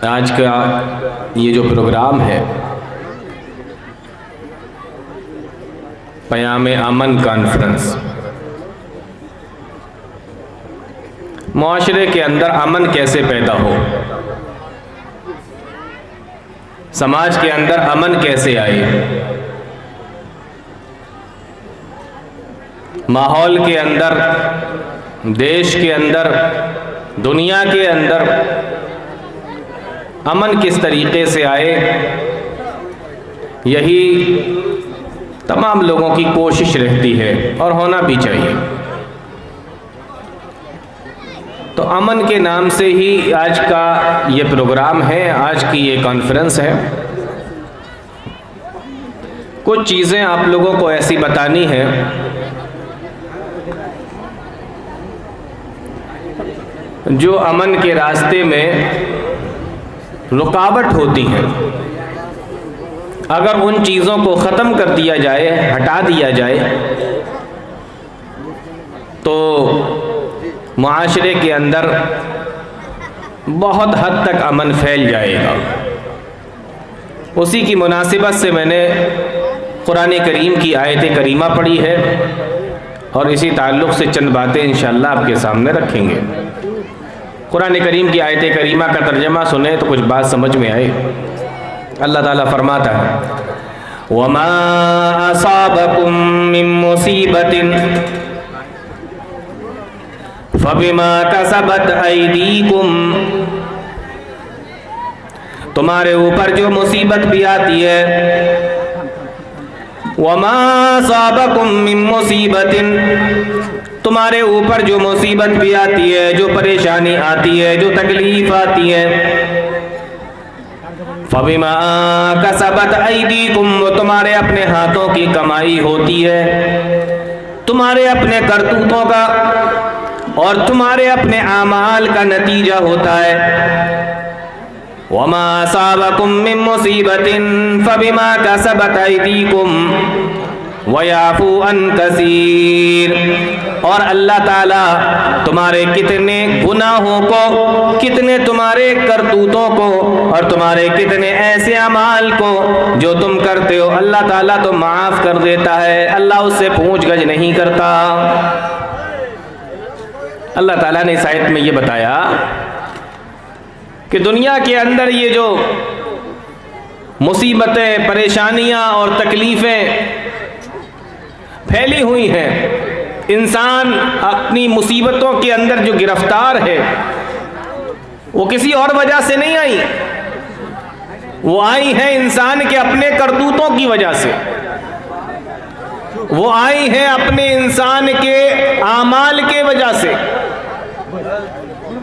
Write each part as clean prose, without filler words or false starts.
آج کا یہ جو پروگرام ہے پیام امن کانفرنس، معاشرے کے اندر امن کیسے پیدا ہو، سماج کے اندر امن کیسے آئے، ماحول کے اندر، دیش کے اندر، دنیا کے اندر امن کس طریقے سے آئے، یہی تمام لوگوں کی کوشش رہتی ہے اور ہونا بھی چاہیے۔ تو امن کے نام سے ہی آج کا یہ پروگرام ہے، آج کی یہ کانفرنس ہے۔ کچھ چیزیں آپ لوگوں کو ایسی بتانی ہے جو امن کے راستے میں رکاوٹ ہوتی ہیں۔ اگر ان چیزوں کو ختم کر دیا جائے، ہٹا دیا جائے، تو معاشرے کے اندر بہت حد تک امن پھیل جائے گا۔ اسی کی مناسبت سے میں نے قرآن کریم کی آیت کریمہ پڑھی ہے اور اسی تعلق سے چند باتیں انشاءاللہ آپ کے سامنے رکھیں گے۔ قرآن کریم کی آیت کریمہ کا ترجمہ سنیں تو کچھ بات سمجھ میں آئے۔ اللہ تعالیٰ فرماتا ہے وَمَا أَصَابَكُم مِّن مُّصِيبَةٍ فَبِمَا كَسَبَتْ أَيْدِيكُمْ، تمہارے اوپر جو مصیبت بھی آتی ہے، وَمَا أَصَابَكُم مِّن مُّصِيبَةٍ، تمہارے اوپر جو مصیبت بھی آتی ہے، جو پریشانی آتی ہے، جو تکلیف آتی ہے، فَبِمَا كَسَبَتْ أَيْدِيكُمْ، وہ تمہارے اپنے ہاتھوں کی کمائی ہوتی ہے، تمہارے اپنے کرتوتوں کا اور تمہارے اپنے اعمال کا نتیجہ ہوتا ہے۔ وَمَا أَصَابَكُم مِّن مُّصِيبَةٍ فَبِمَا كَسَبَتْ أَيْدِيكُمْ وَيَعْفُو عَن كَثِيرٍ، اور اللہ تعالیٰ تمہارے کتنے گناہوں کو، کتنے تمہارے کرتوتوں کو اور تمہارے کتنے ایسے اعمال کو جو تم کرتے ہو، اللہ تعالیٰ تو معاف کر دیتا ہے، اللہ اس سے پوچھ گچھ نہیں کرتا۔ اللہ تعالیٰ نے اس آیت میں یہ بتایا کہ دنیا کے اندر یہ جو مصیبتیں، پریشانیاں اور تکلیفیں پھیلی ہوئی ہیں، انسان اپنی مصیبتوں کے اندر جو گرفتار ہے وہ کسی اور وجہ سے نہیں آئی، وہ آئی ہیں انسان کے اپنے کرتوتوں کی وجہ سے، وہ آئی ہیں اپنے انسان کے اعمال کے وجہ سے،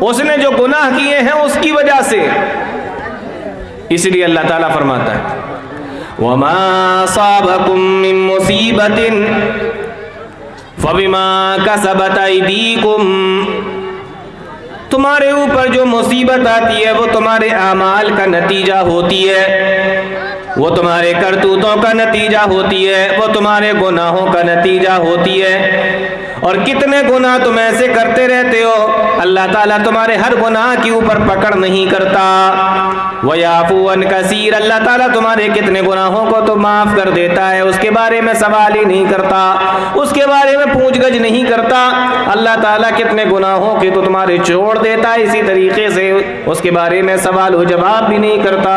اس نے جو گناہ کیے ہیں اس کی وجہ سے۔ اس لیے اللہ تعالیٰ فرماتا ہے وَمَا أَصَابَكُم مِّن مُّصِيبَةٍ فَبِمَا كَسَبَتْ أَيْدِيكُمْ، تمہارے اوپر جو مصیبت آتی ہے وہ تمہارے اعمال کا نتیجہ ہوتی ہے، وہ تمہارے کرتوتوں کا نتیجہ ہوتی ہے، وہ تمہارے گناہوں کا نتیجہ ہوتی ہے۔ اور کتنے گناہ تم ایسے کرتے رہتے ہو، اللہ تعالیٰ تمہارے ہر گناہ کے اوپر پکڑ نہیں کرتا۔ وَيَعْفُو عَن كَثِيرٍ، اللہ تعالیٰ تمہارے کتنے گناہوں کو تو معاف کر دیتا ہے، اس کے بارے میں سوال ہی نہیں کرتا، اس کے بارے میں پوچھ گچھ نہیں کرتا۔ اللہ تعالیٰ کتنے گناہوں کے تو تمہارے چھوڑ دیتا ہے، اسی طریقے سے اس کے بارے میں سوال و جواب بھی نہیں کرتا۔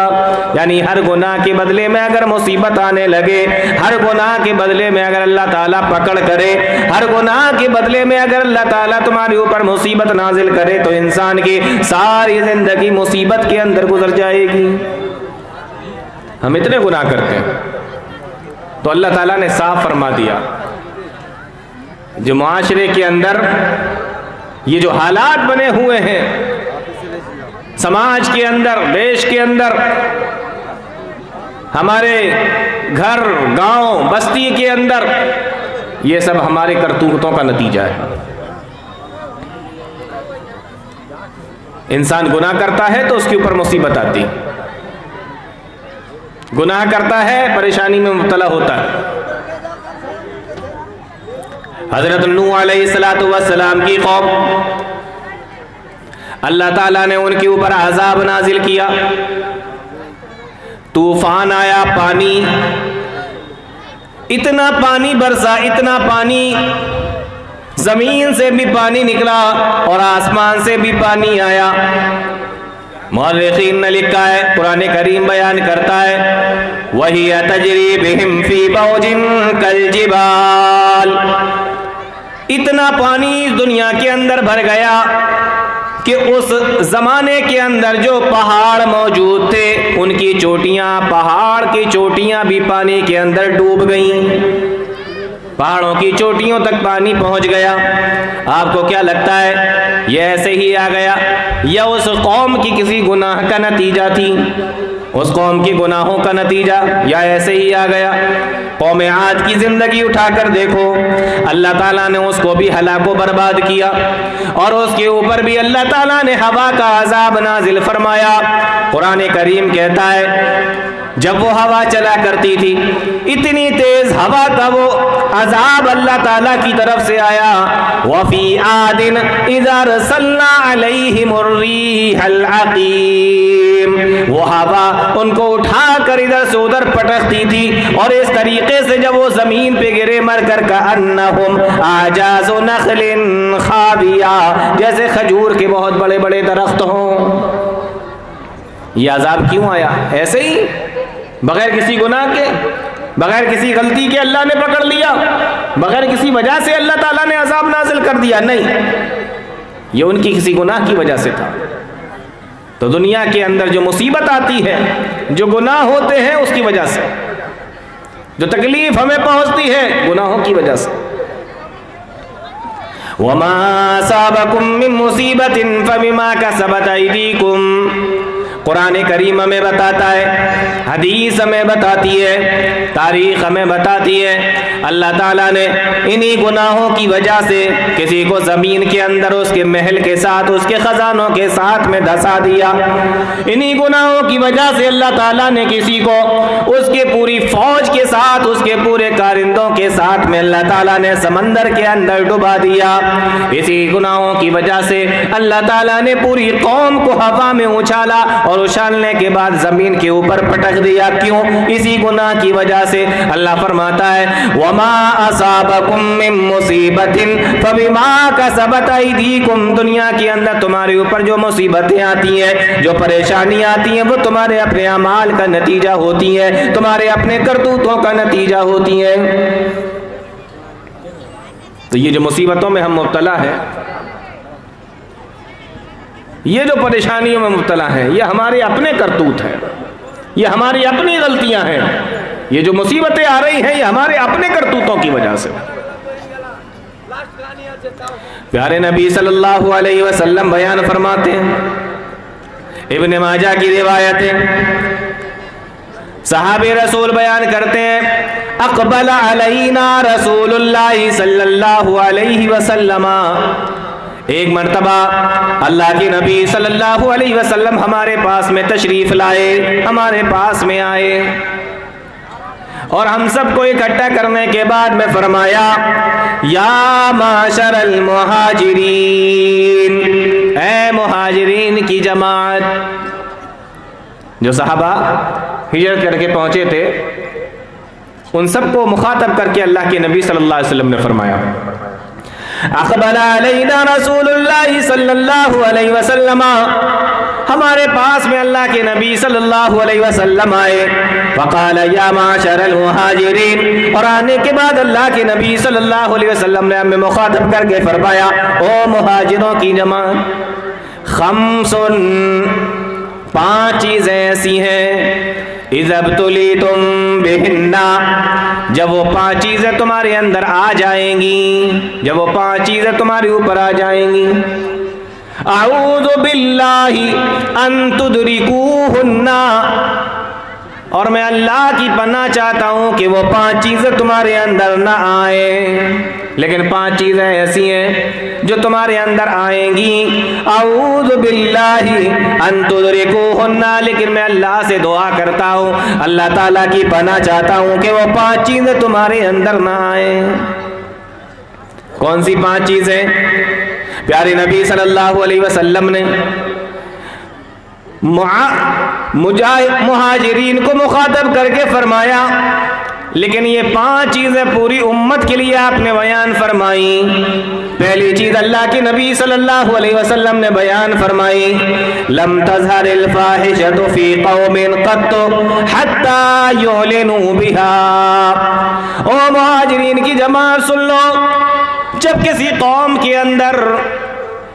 یعنی ہر گناہ کے بدلے میں اگر مصیبت آنے لگے، ہر گناہ کے بدلے میں اگر اللہ تعالیٰ پکڑ کرے، ہر گناہ کے بدلے میں اگر اللہ تعالیٰ تمہارے اوپر مصیبت نازل کرے تو انسان کی ساری زندگی مصیبت کے اندر گزر جائے گی۔ ہم اتنے گناہ کرتے ہیں، تو اللہ تعالیٰ نے صاف فرما دیا جو معاشرے کے اندر یہ جو حالات بنے ہوئے ہیں، سماج کے اندر، دیش کے اندر، ہمارے گھر، گاؤں، بستی کے اندر، یہ سب ہمارے کرتوتوں کا نتیجہ ہے۔ انسان گناہ کرتا ہے تو اس کے اوپر مصیبت آتی، گناہ کرتا ہے پریشانی میں مبتلا ہوتا ہے۔ حضرت نوح علیہ السلام کی قوم اللہ تعالیٰ نے ان کے اوپر عذاب نازل کیا، طوفان آیا، پانی، اتنا پانی برسا، اتنا پانی، زمین سے بھی پانی نکلا اور آسمان سے بھی پانی آیا۔ مورخین نے لکھا ہے، قرآن کریم بیان کرتا ہے، وَهِيَ تَجْرِي بِهِمْ فِي مَوْجٍ كَالْجِبَالِ، اتنا پانی اس دنیا کے اندر بھر گیا کہ اس زمانے کے اندر جو پہاڑ موجود تھے ان کی چوٹیاں، پہاڑ کی چوٹیاں بھی پانی کے اندر ڈوب گئیں، پہاڑوں کی چوٹیوں تک پانی پہنچ گیا۔ آپ کو کیا لگتا ہے یہ ایسے ہی آ گیا یا اس قوم کی کسی گناہ کا نتیجہ تھی؟ اس قوم کی گناہوں کا نتیجہ یا ایسے ہی آ گیا؟ قوم عاد کی زندگی اٹھا کر دیکھو، اللہ تعالیٰ نے اس کو بھی ہلاک و برباد کیا، اور اس کے اوپر بھی اللہ تعالیٰ نے ہوا کا عذاب نازل فرمایا۔ قرآن کریم کہتا ہے جب وہ ہوا چلا کرتی تھی، اتنی تیز ہوا کا وہ عذاب اللہ تعالیٰ کی طرف سے آیا، وَفِي عَادٍ إِذَا أَرْسَلْنَا عَلَيْهِمُ الرِّيحَ الْعَقِيمَ، وہ ہوا ان کو اٹھا کر ادھر سے ادھر پٹکتی تھی، اور اس طریقے سے جب وہ زمین پہ گرے مر کر كَأَنَّهُمْ أَعْجَازُ نَخْلٍ خَاوِيَةٍ، جیسے کھجور کے بہت بڑے بڑے درخت ہوں۔ یہ عذاب کیوں آیا؟ ایسے ہی بغیر کسی گناہ کے، بغیر کسی غلطی کے اللہ نے پکڑ لیا، بغیر کسی وجہ سے اللہ تعالیٰ نے عذاب نازل کر دیا؟ نہیں، یہ ان کی کسی گناہ کی وجہ سے تھا۔ تو دنیا کے اندر جو مصیبت آتی ہے، جو گناہ ہوتے ہیں اس کی وجہ سے، جو تکلیف ہمیں پہنچتی ہے گناہوں کی وجہ سے۔ وَمَا أَصَابَكُم مِّن مُّصِيبَةٍ فَبِمَا كَسَبَتْ أَيْدِيكُمْ، قرآن کریم ہمیں بتاتا ہے، حدیث ہمیں بتاتی ہے، تاریخ ہمیں بتاتی ہے، اللہ تعالیٰ نے انہی گناہوں کی وجہ سے کسی کو زمین کے اندر اس کے محل کے ساتھ، اس کے خزانوں کے ساتھ میں دھسا دیا، انہی گناہوں کی وجہ سے اللہ تعالیٰ نے کسی کو اس کے پوری فوج کے ساتھ، اس کے پورے کارندوں کے ساتھ میں اللہ تعالیٰ نے سمندر کے اندر ڈبا دیا۔ اسی گناہوں کی وجہ سے اللہ تعالیٰ نے پوری قوم کو ہوا میں اچھالا، اور اچھالنے کے بعد زمین کے اوپر پٹک دیا۔ کیوں؟ اسی گناہ کی وجہ سے۔ اللہ فرماتا ہے وَمَا أَصَابَكُم مِّن مُّصِيبَةٍ فَبِمَا كَسَبَتْ أَيْدِيكُمْ، دنیا کے اندر تمہارے اوپر جو مصیبتیں آتی ہیں، جو پریشانیاں آتی ہیں، وہ تمہارے اپنے اعمال کا نتیجہ ہوتی ہیں، تمہارے اپنے کرتوتوں کا نتیجہ ہوتی ہیں۔ تو یہ جو مصیبتوں میں ہم مبتلا ہیں، یہ جو پریشانیوں میں مبتلا ہیں، یہ ہمارے اپنے کرتوت ہیں، یہ ہماری اپنی غلطیاں ہیں، یہ جو مصیبتیں آ رہی ہیں یہ ہمارے اپنے کرتوتوں کی وجہ سے۔ پیارے نبی صلی اللہ علیہ وسلم بیان فرماتے ہیں، ابن ماجہ کی روایت ہے، صحابہ رسول بیان کرتے ہیں، اقبل علینا رسول اللہ صلی اللہ علیہ وسلم، ایک مرتبہ اللہ کے نبی صلی اللہ علیہ وسلم ہمارے پاس میں تشریف لائے، ہمارے پاس میں آئے، اور ہم سب کو اکٹھا کرنے کے بعد میں فرمایا یا معاشر المہاجرین، اے مہاجرین کی جماعت، جو صحابہ ہجرت کر کے پہنچے تھے ان سب کو مخاطب کر کے اللہ کے نبی صلی اللہ علیہ وسلم نے فرمایا اقبل علینا رسول اللہ صلی اللہ علیہ وسلم، ہمارے پاس میں اللہ کے نبی صلی اللہ علیہ وسلم آئے، فقال یا معاشر المہاجرین، اور آنے کے بعد اللہ کے نبی صلی اللہ علیہ وسلم نے ہمیں مخاطب کر کے فرمایا او مہاجروں کی جماعت، خمس، 5 چیزیں ایسی ہیں، اذا ابتلیتم بہن، جب وہ 5 چیزیں تمہارے اندر آ جائیں گی، جب وہ 5 چیزیں تمہارے اوپر آ جائیں گی، اعوذ باللہ ان تدرکوہن، اور میں اللہ کی پناہ چاہتا ہوں کہ وہ 5 چیزیں تمہارے اندر نہ آئیں، لیکن 5 چیزیں ایسی ہیں جو تمہارے اندر آئیں گی، اعوذ باللہ ان تدرکوہن، لیکن میں اللہ سے دعا کرتا ہوں، اللہ تعالیٰ کی پناہ چاہتا ہوں کہ وہ 5 چیزیں تمہارے اندر نہ آئیں۔ کون سی 5 چیزیں؟ پیارے نبی صلی اللہ علیہ وسلم نے مہاجرین کو مخاطب کر کے فرمایا، لیکن یہ 5 چیزیں پوری امت کے لیے آپ نے بیان فرمائی۔ پہلی چیز اللہ کے نبی صلی اللہ علیہ وسلم نے بیان فرمائی، لم تظہر الفاحشۃ فی قوم قط حتی یعلنوا بها۔ او مہاجرین کی جماعت سن لو، جب کسی قوم کے اندر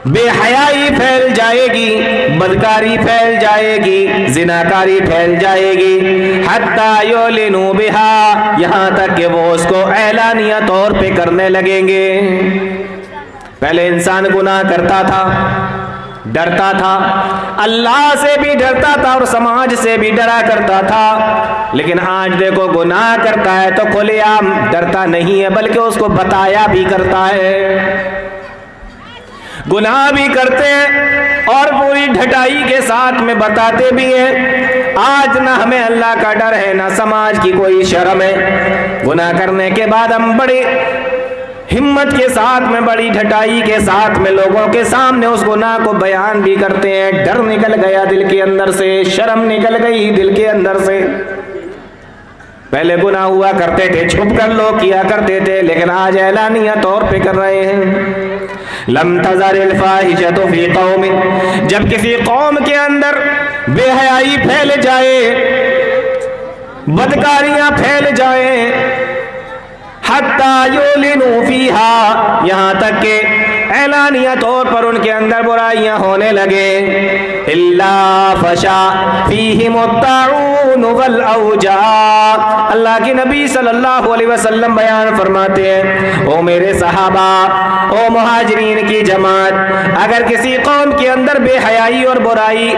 بے حیائی پھیل جائے گی، بدکاری پھیل جائے گی، زناکاری پھیل جائے گی، حتی یعلنوا بها، یہاں تک کہ وہ اس کو اعلانیہ طور پہ کرنے لگیں گے۔ پہلے انسان گناہ کرتا تھا، ڈرتا تھا، اللہ سے بھی ڈرتا تھا اور سماج سے بھی ڈرا کرتا تھا، لیکن آج دیکھو گناہ کرتا ہے تو کھلے عام ڈرتا نہیں ہے، بلکہ اس کو بتایا بھی کرتا ہے۔ گناہ بھی کرتے ہیں اور پوری ڈھٹائی کے ساتھ میں بتاتے بھی ہیں۔ آج نہ ہمیں اللہ کا ڈر ہے، نہ سماج کی کوئی شرم ہے۔ گناہ کرنے کے بعد ہم بڑی ہمت کے ساتھ میں، بڑی ڈھٹائی کے ساتھ میں لوگوں کے سامنے اس گناہ کو بیان بھی کرتے ہیں۔ ڈر نکل گیا دل کے اندر سے، شرم نکل گئی دل کے اندر سے۔ پہلے گناہ ہوا کرتے تھے، چھپ کر لوگ کیا کرتے تھے، لیکن آج اعلانیہ طور پہ کر رہے ہیں۔ لم تظہر الفاحشۃ فی قوم، جب کسی قوم کے اندر بے حیائی پھیل جائے، بدکاریاں پھیل جائیں، حتی یعلنوا فیہا، یہاں تک کہ اعلانیہ طور پر ان کے اندر برائیاں ہونے لگے، الا فشا فیہم الطاعون والاوجاع۔ اللہ کے نبی صلی اللہ علیہ وسلم بیان فرماتے ہیں، او میرے صحابہ، او مہاجرین کی جماعت، اگر کسی قوم کے اندر بے حیائی اور برائی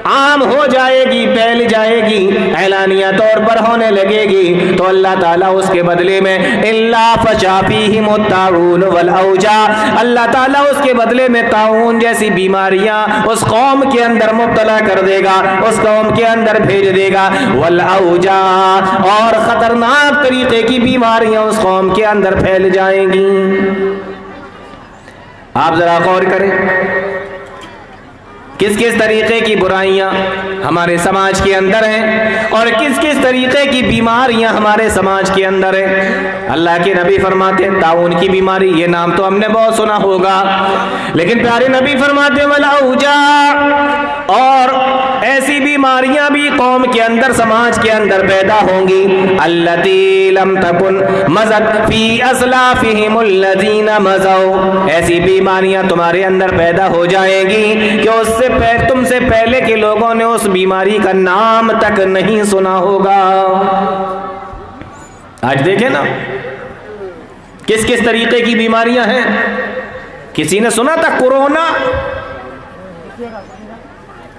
عام ہو جائے گی، پھیل جائے گی، اعلانیہ طور پر ہونے لگے گی، تو اللہ تعالیٰ اس کے بدلے میں الا فشا فیہم الطاعون والاوجاع، اللہ تعالیٰ اس کے بدلے میں طاعون جیسی بیماریاں اس قوم کے اندر مبتلا کر دے گا، اس قوم کے اندر بھیج دے گا، والاوجاع، اور خطرناک طریقے کی بیماریاں اس قوم کے اندر پھیل جائیں گی۔ آپ ذرا غور کریں، کس کس طریقے کی برائیاں ہمارے سماج کے اندر ہیں اور کس کس طریقے کی بیماریاں ہمارے سماج کے اندر ہیں۔ اللہ کے نبی فرماتے ہیں طاعون کی بیماری، یہ نام تو ہم نے بہت سنا ہوگا، لیکن پیارے نبی فرماتے ہیں والاوجاع، اور ایسی بیماریاں بھی قوم کے اندر، سماج کے اندر پیدا ہوں گی، التی لم تکن مضت فی اسلافہم الذین مضوا، ایسی بیماریاں تمہارے اندر پیدا ہو جائیں گی کہ اس سے تم سے پہلے کے لوگوں نے اس بیماری کا نام تک نہیں سنا ہوگا۔ آج دیکھیں نا کس کس طریقے کی بیماریاں ہیں۔ کسی نے سنا تھا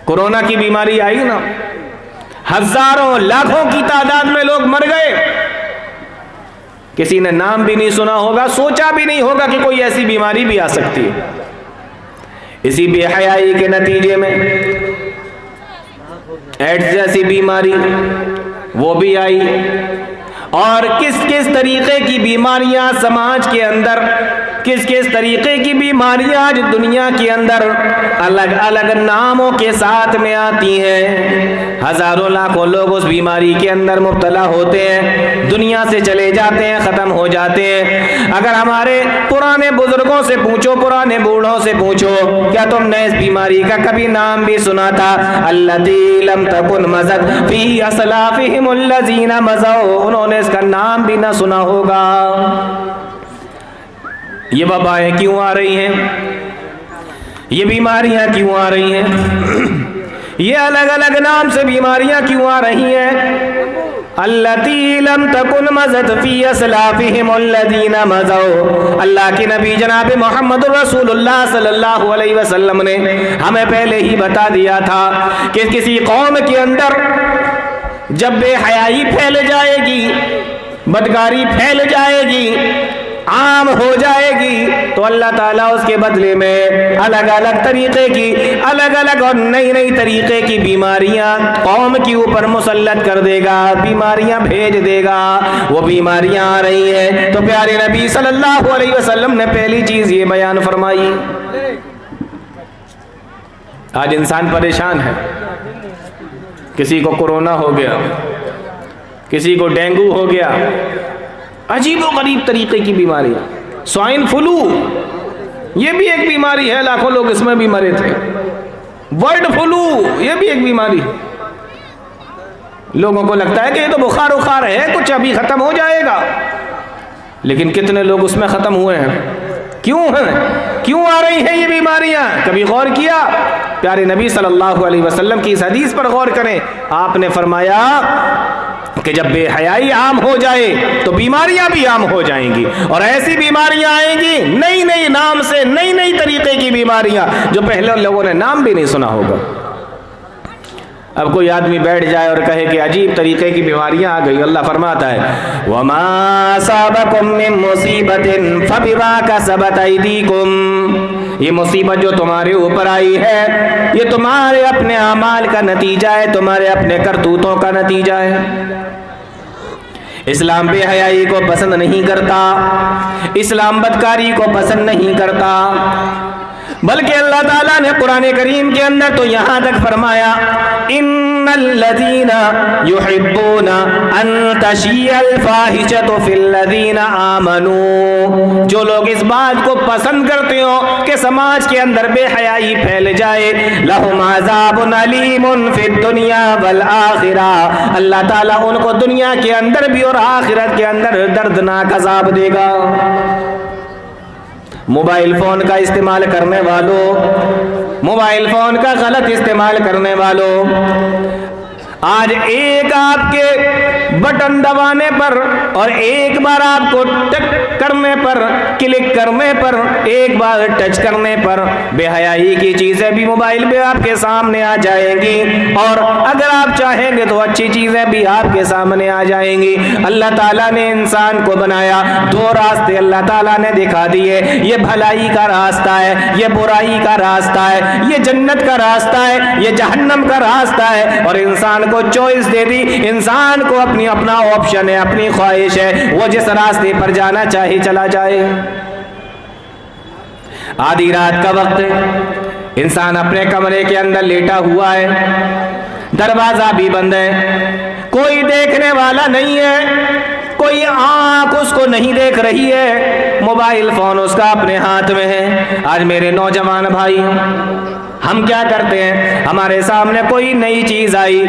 کورونا کی بیماری آئی نا، ہزاروں لاکھوں کی تعداد میں لوگ مر گئے، کسی نے نام بھی نہیں سنا ہوگا، سوچا بھی نہیں ہوگا کہ کوئی ایسی بیماری بھی آ سکتی ہے۔ اسی بے حیائی کے نتیجے میں ایڈز جیسی بیماری وہ بھی آئی، اور کس کس طریقے کی بیماریاں سماج کے اندر، کس کس طریقے کی بیماریاں آج دنیا کے اندر الگ الگ ناموں کے ساتھ میں آتی ہیں۔ ہزاروں لاکھوں لوگ اس بیماری کے اندر مبتلا ہوتے ہیں، دنیا سے چلے جاتے ہیں، ختم ہو جاتے ہیں۔ اگر ہمارے پرانے بزرگوں سے پوچھو، پرانے بوڑھوں سے پوچھو، کیا تم نے اس بیماری کا کبھی نام بھی سنا تھا؟ التی لم تکن مضت فی اسلافہم الذین مضوا، انہوں نے اس کا نام بھی نہ سنا ہوگا۔ یہ وبائیں کیوں آ رہی ہیں؟ یہ بیماریاں کیوں آ رہی ہیں؟ یہ الگ الگ نام سے بیماریاں کیوں آ رہی ہیں؟ التی لم تکن مضت فی اسلافہم الذین مضوا، اللہ کے نبی جناب محمد رسول اللہ صلی اللہ علیہ وسلم نے ہمیں پہلے ہی بتا دیا تھا کہ کسی قوم کے اندر جب بے حیائی پھیل جائے گی، بدکاری پھیل جائے گی، عام ہو جائے گی، تو اللہ تعالیٰ اس کے بدلے میں الگ الگ طریقے کی، الگ الگ اور نئی نئی طریقے کی بیماریاں قوم کے اوپر مسلط کر دے گا، بیماریاں بھیج دے گا۔ وہ بیماریاں آ رہی ہیں تو پیارے نبی صلی اللہ علیہ وسلم نے پہلی چیز یہ بیان فرمائی، آج انسان پریشان ہے، کسی کو کورونا ہو گیا، کسی کو ڈینگو ہو گیا، عجیب و غریب طریقے کی بیماریاں، سوائن فلو یہ بھی ایک بیماری ہے، لاکھوں لوگ اس میں بھی مرے تھے، برڈ فلو یہ بھی ایک بیماری ہے۔ لوگوں کو لگتا ہے کہ یہ تو بخار ہے، کچھ ابھی ختم ہو جائے گا، لیکن کتنے لوگ اس میں ختم ہوئے ہیں؟ کیوں آ رہی ہیں یہ بیماریاں؟ کبھی غور کیا؟ پیارے نبی صلی اللہ علیہ وسلم کی اس حدیث پر غور کریں، آپ نے فرمایا کہ جب بے حیائی عام ہو جائے تو بیماریاں بھی عام ہو جائیں گی، اور ایسی بیماریاں آئیں گی نئی نئی نام سے، نئی نئی طریقے کی بیماریاں جو پہلے لوگوں نے نام بھی نہیں سنا ہوگا۔ اب کوئی آدمی بیٹھ جائے اور کہے کہ عجیب طریقے کی بیماریاں آ گئی، اللہ فرماتا ہے وَمَا أَصَابَكُم مِّن مُّصِيبَةٍ فَبِمَا كَسَبَتْ أَيْدِيكُمْ، یہ مصیبت جو تمہارے اوپر آئی ہے یہ تمہارے اپنے اعمال کا نتیجہ ہے، تمہارے اپنے کرتوتوں کا نتیجہ ہے۔ اسلام بے حیائی کو پسند نہیں کرتا، اسلام بدکاری کو پسند نہیں کرتا، بلکہ اللہ تعالیٰ نے قرآن کریم کے اندر تو یہاں تک فرمایا ان الذین یحبون ان تشیع الفاحشۃ فی الذین آمنوا، جو لوگ اس بات کو پسند کرتے ہو کہ سماج کے اندر بے حیائی پھیل جائے، لہم عذاب علیم فی الدنیا والآخرہ، اللہ تعالیٰ ان کو دنیا کے اندر بھی اور آخرت کے اندر دردناک عذاب دے گا۔ موبائل فون کا استعمال کرنے والوں، موبائل فون کا غلط استعمال کرنے والوں، آج ایک آپ کے بٹن دبانے پر اور ایک بار آپ کو ٹک کرنے پر، کلک کرنے پر، ایک بار ٹچ کرنے پر بے حیائی کی چیزیں بھی موبائل پہ آپ کے سامنے آ جائیں گی، اور اگر آپ چاہیں گے تو اچھی چیزیں بھی آپ کے سامنے آ جائیں گی۔ اللہ تعالیٰ نے انسان کو بنایا، دو راستے اللہ تعالیٰ نے دکھا دیے، یہ بھلائی کا راستہ ہے، یہ برائی کا راستہ ہے، یہ جنت کا راستہ ہے، یہ جہنم کا راستہ ہے، اور انسان کو چوائس دے دی، انسان کو اپنا آپشن ہے، اپنی خواہش ہے، وہ جس راستے پر جانا چاہے چلا جائے۔ آدھی رات کا وقت ہے، انسان اپنے کمرے کے اندر لیٹا ہوا ہے، دروازہ بھی بند ہے، کوئی دیکھنے والا نہیں ہے، کوئی آنکھ اس کو نہیں دیکھ رہی ہے، موبائل فون اس کا اپنے ہاتھ میں ہے۔ آج میرے نوجوان بھائی، ہم کیا کرتے ہیں؟ ہمارے سامنے کوئی نئی چیز آئی،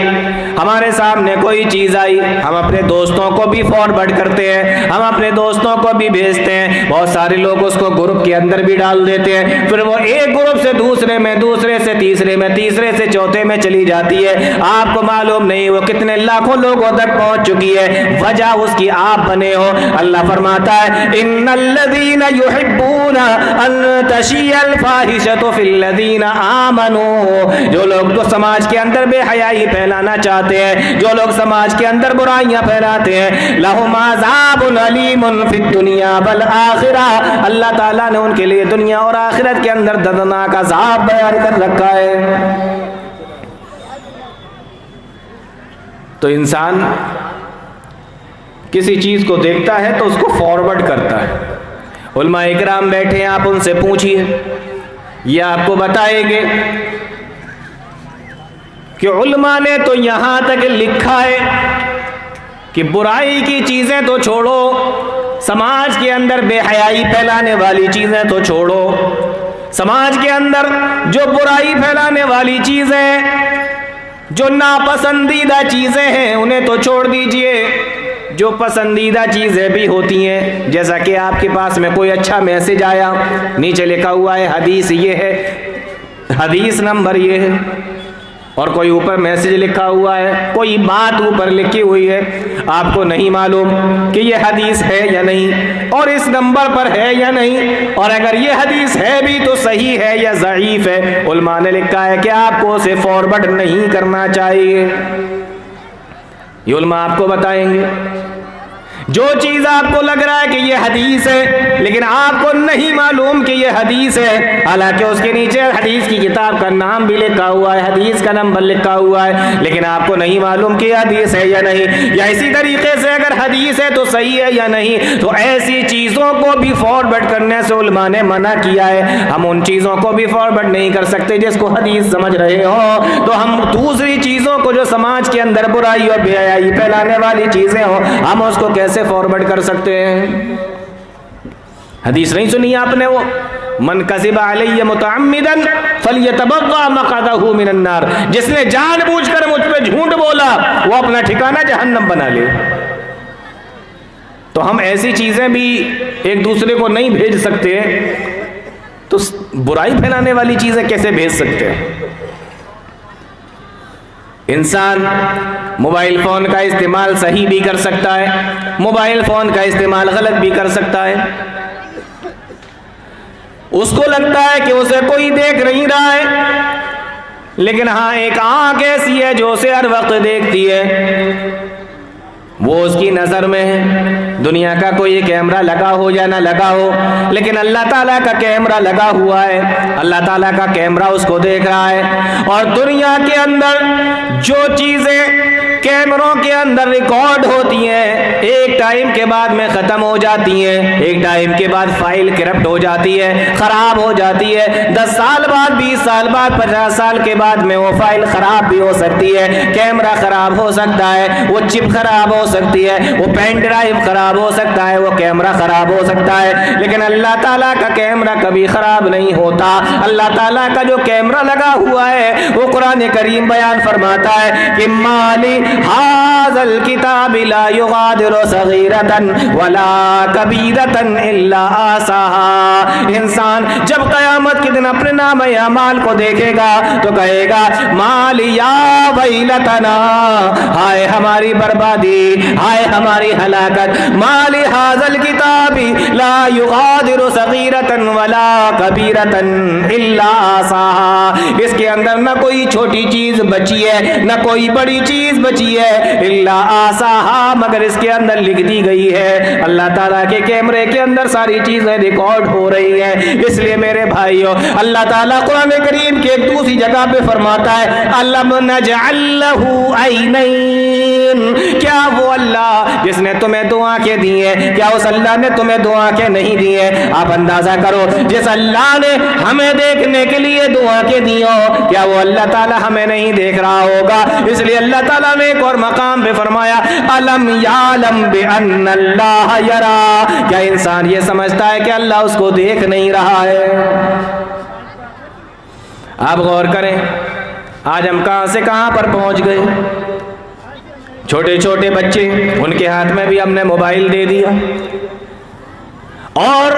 ہمارے سامنے کوئی چیز آئی، ہم اپنے دوستوں کو بھی فارورڈ کرتے ہیں، ہم اپنے دوستوں کو بھی بھیجتے ہیں، بہت سارے لوگ اس کو گروپ کے اندر بھی ڈال دیتے ہیں، پھر وہ ایک گروپ سے دوسرے میں، دوسرے سے تیسرے میں، تیسرے سے چوتھے میں چلی جاتی ہے، آپ کو معلوم نہیں وہ کتنے لاکھوں لوگوں تک پہنچ چکی ہے، وجہ اس کی آپ بنے ہو۔ اللہ فرماتا ہے ان الذین یحبون ان تشیع الفاحشۃ فی الذین آمنوا، جو لوگ تو سماج کے اندر بے حیائی پھیلانا چاہتے ہیں، جو لوگ سماج کے اندر برائیاں پھیلاتے ہیں، لہم عذاب علیم فی الدنیا والآخرہ، اللہ تعالیٰ نے ان کے لیے دنیا اور آخرت کے اندر دردناک عذاب بیان کر رکھا ہے۔ تو انسان کسی چیز کو دیکھتا ہے تو اس کو فارورڈ کرتا ہے۔ علماء اکرام بیٹھے ہیں، آپ ان سے پوچھیے، یہ آپ کو بتائیں گے کہ علماء نے تو یہاں تک لکھا ہے کہ برائی کی چیزیں تو چھوڑو، سماج کے اندر بے حیائی پھیلانے والی چیزیں تو چھوڑو، سماج کے اندر جو برائی پھیلانے والی چیزیں، جو ناپسندیدہ چیزیں ہیں انہیں تو چھوڑ دیجئے، جو پسندیدہ چیزیں بھی ہوتی ہیں، جیسا کہ آپ کے پاس میں کوئی اچھا میسج آیا، نیچے لکھا ہوا ہے حدیث یہ ہے، حدیث نمبر یہ ہے، اور کوئی اوپر میسج لکھا ہوا ہے، کوئی بات اوپر لکھی ہوئی ہے، آپ کو نہیں معلوم کہ یہ حدیث ہے یا نہیں، اور اس نمبر پر ہے یا نہیں، اور اگر یہ حدیث ہے بھی تو صحیح ہے یا ضعیف ہے، علماء نے لکھا ہے کہ آپ کو اسے فارورڈ نہیں کرنا چاہیے۔ یہ علماء آپ کو بتائیں گے۔ جو چیز آپ کو لگ رہا ہے کہ یہ حدیث ہے لیکن آپ کو نہیں معلوم کہ یہ حدیث ہے، حالانکہ اس کے نیچے حدیث کی کتاب کا نام بھی لکھا ہوا ہے، حدیث کا نمبر لکھا ہوا ہے، لیکن آپ کو نہیں معلوم کہ یہ حدیث ہے یا نہیں، یا اسی طریقے سے اگر حدیث ہے تو صحیح ہے یا نہیں، تو ایسی چیزوں کو بھی فارورڈ کرنے سے علماء نے منع کیا ہے۔ ہم ان چیزوں کو بھی فارورڈ نہیں کر سکتے جس کو حدیث سمجھ رہے ہو، تو ہم دوسری چیزوں کو جو سماج کے اندر برائی اور بے حیائی پھیلانے والی چیزیں ہوں، ہم اس کو کیسے فارورڈ کر سکتے ہیں؟ حدیث نہیں سنی آپ نے؟ وہ من کذب علی متعمدا فلیتبوأ مقعدہ من النار، جس نے جان بوجھ کر مجھ پہ جھوٹ بولا وہ اپنا ٹھکانہ جہنم بنا لے۔ تو ہم ایسی چیزیں بھی ایک دوسرے کو نہیں بھیج سکتے، تو برائی پھیلانے والی چیزیں کیسے بھیج سکتے ہیں؟ انسان موبائل فون کا استعمال صحیح بھی کر سکتا ہے، موبائل فون کا استعمال غلط بھی کر سکتا ہے۔ اس کو لگتا ہے کہ اسے کوئی دیکھ نہیں رہا ہے، لیکن ہاں ایک آنکھ ایسی ہے جو اسے ہر وقت دیکھتی ہے، وہ اس کی نظر میں ہے۔ دنیا کا کوئی کیمرہ لگا ہو یا نہ لگا ہو، لیکن اللہ تعالیٰ کا کیمرہ لگا ہوا ہے، اللہ تعالیٰ کا کیمرہ اس کو دیکھ رہا ہے۔ اور دنیا کے اندر جو چیزیں کیمروں کے اندر ریکارڈ ہوتی ہیں ایک ٹائم کے بعد میں ختم ہو جاتی ہیں، ایک ٹائم کے بعد فائل کرپٹ ہو جاتی ہے، خراب ہو جاتی ہے، 10 سال بعد 20 سال بعد 50 سال کے بعد میں وہ فائل خراب بھی ہو سکتی ہے، کیمرہ خراب ہو سکتا ہے، وہ چپ خراب ہو سکتی ہے، وہ پین ڈرائیو خراب ہو سکتا ہے، وہ کیمرہ خراب ہو سکتا ہے، لیکن اللہ تعالیٰ کا کیمرہ کبھی خراب نہیں ہوتا۔ اللہ تعالیٰ کا جو کیمرہ لگا ہوا ہے وہ قرآن کریم بیان فرماتا ہے کہ مالی ھذا الکتاب لا یغادر صغیرۃ ولا کبیرۃ الا احصاها۔ انسان جب قیامت کے دن اپنے نام اعمال کو دیکھے گا تو کہے گا مالی یا ویلتنا، ہائے ہماری بربادی، ہائے ہماری ہلاکت، مالی ھذا الکتاب لا یغادر صغیرۃ ولا کبیرۃ الا احصاها۔ اس کے اندر نہ کوئی چھوٹی چیز بچی ہے نہ کوئی بڑی چیز بچی ہے، الا احصاها، مگر اس کے اندر لکھ دی گئی ہے۔ اللہ تعالیٰ کے کیمرے کے اندر ساری چیزیں ریکارڈ ہو رہی ہیں۔ اس لیے میرے بھائیو، اللہ تعالیٰ قرآن کریم کے ایک دوسری جگہ پہ فرماتا ہے الم نجعل لہ عینین، کیا وہ اللہ جس نے تمہیں دو آنکھیں دی ہیں، کیا اس اللہ نے تمہیں دو آنکھیں نہیں دی ہیں؟ آپ اندازہ کرو، جس اللہ نے ہمیں دیکھنے کے لیے دو آنکھیں دی ہوں، کیا وہ اللہ تعالیٰ ہمیں نہیں دیکھ رہا ہوگا؟ اس لیے اللہ تعالیٰ نے ایک اور مقام پہ فرمایا الم یعلم بان اللہ یرا، کیا انسان یہ سمجھتا ہے کہ اللہ اس کو دیکھ نہیں رہا ہے؟ آپ غور کریں، آج ہم کہاں سے کہاں پر پہنچ گئے۔ چھوٹے چھوٹے بچے، ان کے ہاتھ میں بھی ہم نے موبائل دے دیا، اور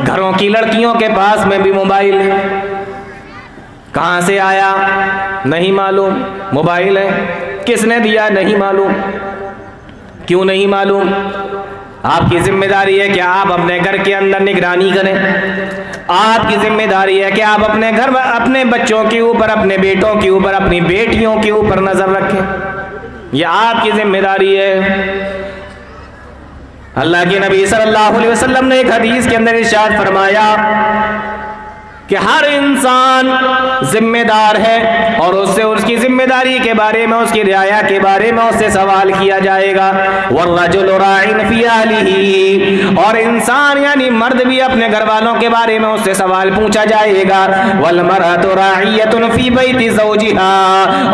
گھروں کی لڑکیوں کے پاس میں بھی موبائل ہے۔ کہاں سے آیا نہیں معلوم، موبائل ہے، کس نے دیا نہیں معلوم۔ کیوں نہیں معلوم؟ آپ کی ذمہ داری ہے کہ آپ اپنے گھر کے اندر نگرانی کریں، آپ کی ذمہ داری ہے کہ آپ اپنے گھر میں اپنے بچوں کے اوپر، اپنے بیٹوں کے اوپر، اپنی بیٹیوں کے اوپر نظر رکھیں، یہ آپ کی ذمہ داری ہے۔ اللہ کے نبی صلی اللہ علیہ وسلم نے ایک حدیث کے اندر ارشاد فرمایا کہ ہر انسان ذمہ دار ہے، اور اس سے اس کی ذمہ داری کے بارے میں، اس کی رعایا کے بارے میں اس سے سوال کیا جائے گا۔ والرجل راع فی اہلہ، اور انسان یعنی مرد بھی اپنے گھر والوں کے بارے میں اس سے سوال پوچھا جائے گا۔ والمرأۃ راعیۃ فی بیت زوجہا،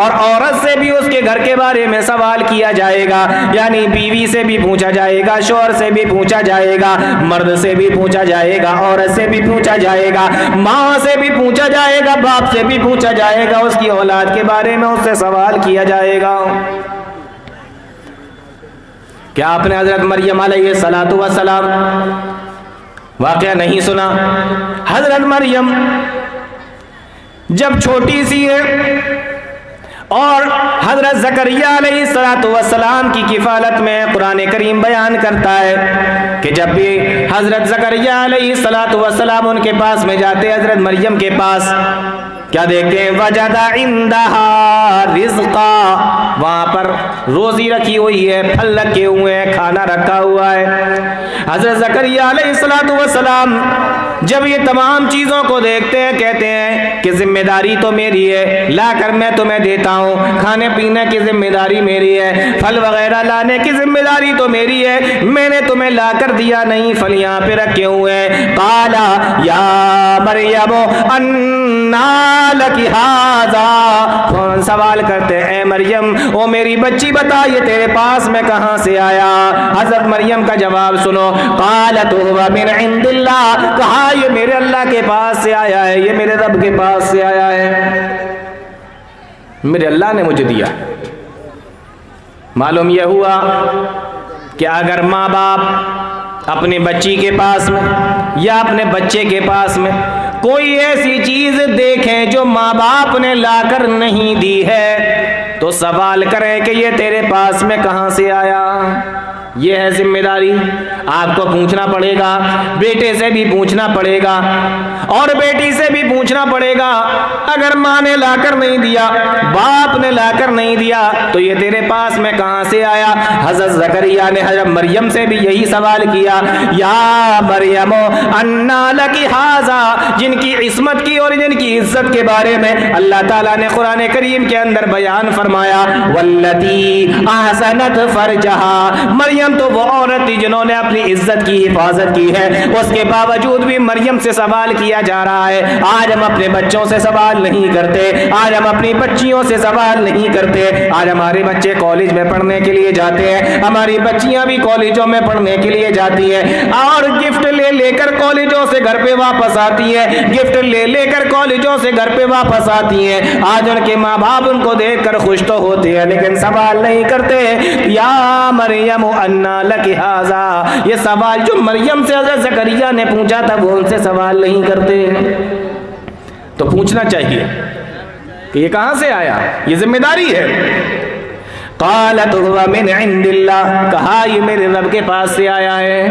اور عورت سے بھی اس کے گھر کے بارے میں سوال کیا جائے گا، یعنی بیوی سے بھی پوچھا جائے گا، شوہر سے بھی پوچھا جائے گا، مرد سے بھی پوچھا جائے گا، عورت سے بھی پوچھا جائے گا، ماں سے بھی پوچھا جائے گا، باپ سے بھی پوچھا جائے گا، اس کی اولاد کے بارے میں اس سے سوال کیا جائے گا۔ کیا آپ نے حضرت مریم علیہ الصلوۃ والسلام واقعہ نہیں سنا؟ حضرت مریم جب چھوٹی سی ہے اور حضرت زکریا علیہ السلام کی کفالت میں قرآن کریم بیان کرتا ہے کہ جب بھی حضرت زکریا علیہ السلام ان کے پاس میں جاتے، حضرت مریم کے پاس، کیا دیکھتے ہیں؟ وجد عندها رزقا، وہاں پر روزی رکھی ہوئی ہے, پھل رکھے ہوئے ہیں, کھانا رکھا ہوا ہے. حضرت زکریا علیہ السلام جب یہ تمام چیزوں کو دیکھتے ہیں کہتے ہیں کہ ذمہ داری تو میری ہے, لا کر میں تمہیں دیتا ہوں, کھانے پینے کی ذمہ داری میری ہے, پھل وغیرہ لانے کی ذمہ داری تو میری ہے, میں نے تمہیں لا کر دیا نہیں, پھل یہاں پہ رکھے ہوئے ہیں. قالا یا مریم انا لکی ھذا, فوراً سوال کرتے ہیں اے مریم او میری بچی بتا یہ تیرے پاس میں کہاں سے آیا. حضرت مریم کا جواب سنو, قالت هو من عند اللہ, کہا یہ میرے اللہ کے پاس سے آیا ہے, یہ میرے رب کے پاس سے آیا ہے, میرے اللہ نے مجھے دیا. معلوم یہ ہوا کہ اگر ماں باپ اپنے بچی کے پاس میں یا اپنے بچے کے پاس میں کوئی ایسی چیز دیکھیں جو ماں باپ نے لا کر نہیں دی ہے تو سوال کریں کہ یہ تیرے پاس میں کہاں سے آیا. یہ ہے ذمہ داری. آپ کو پوچھنا پڑے گا, بیٹے سے بھی پوچھنا پڑے گا اور بیٹی سے بھی پوچھنا پڑے گا. اگر ماں نے لا کر نہیں دیا, باپ نے لا کر نہیں دیا تو یہ تیرے پاس میں کہاں سے آیا. حضرت زکریا نے حضرت مریم سے بھی یہی سوال کیا, یا مریم انا لکی ھذا, جن کی عصمت کی اور جن کی عزت کے بارے میں اللہ تعالیٰ نے قرآن کریم کے اندر بیان فرمایا, واللتی احسنت فرجہا, مریم تو وہ عورت تھی جنہوں نے اپنی عزت کی حفاظت کی ہے, اس کے باوجود بھی مریم سے سوال کیا جا رہا ہے. آج ہم اپنے بچوں سے سوال نہیں کرتے, آج ہم اپنی بچیوں سے سوال نہیں کرتے. آج ہمارے بچے کالج میں پڑھنے کے لیے جاتے ہیں, ہماری بچیاں بھی کالجوں میں پڑھنے کے لیے جاتی ہیں اور گفٹ لے لے کر کالجوں سے گھر پہ واپس آتی ہے, گفٹ لے لے کر کالجوں سے گھر پہ واپس آتی ہیں. آج ان کے ماں باپ ان کو دیکھ کر خوش تو ہوتے ہیں لیکن سوال نہیں کرتے, یا مریم انا لکی ھذا. یہ سوال جو مریم سے حضرت زکریا نے پوچھا تھا وہ ان سے سوال نہیں کرتے. تو پوچھنا چاہیے کہ یہ کہاں سے آیا, یہ ذمہ داری ہے. قالت هو من عند اللہ, کہا یہ میرے رب کے پاس سے آیا ہے.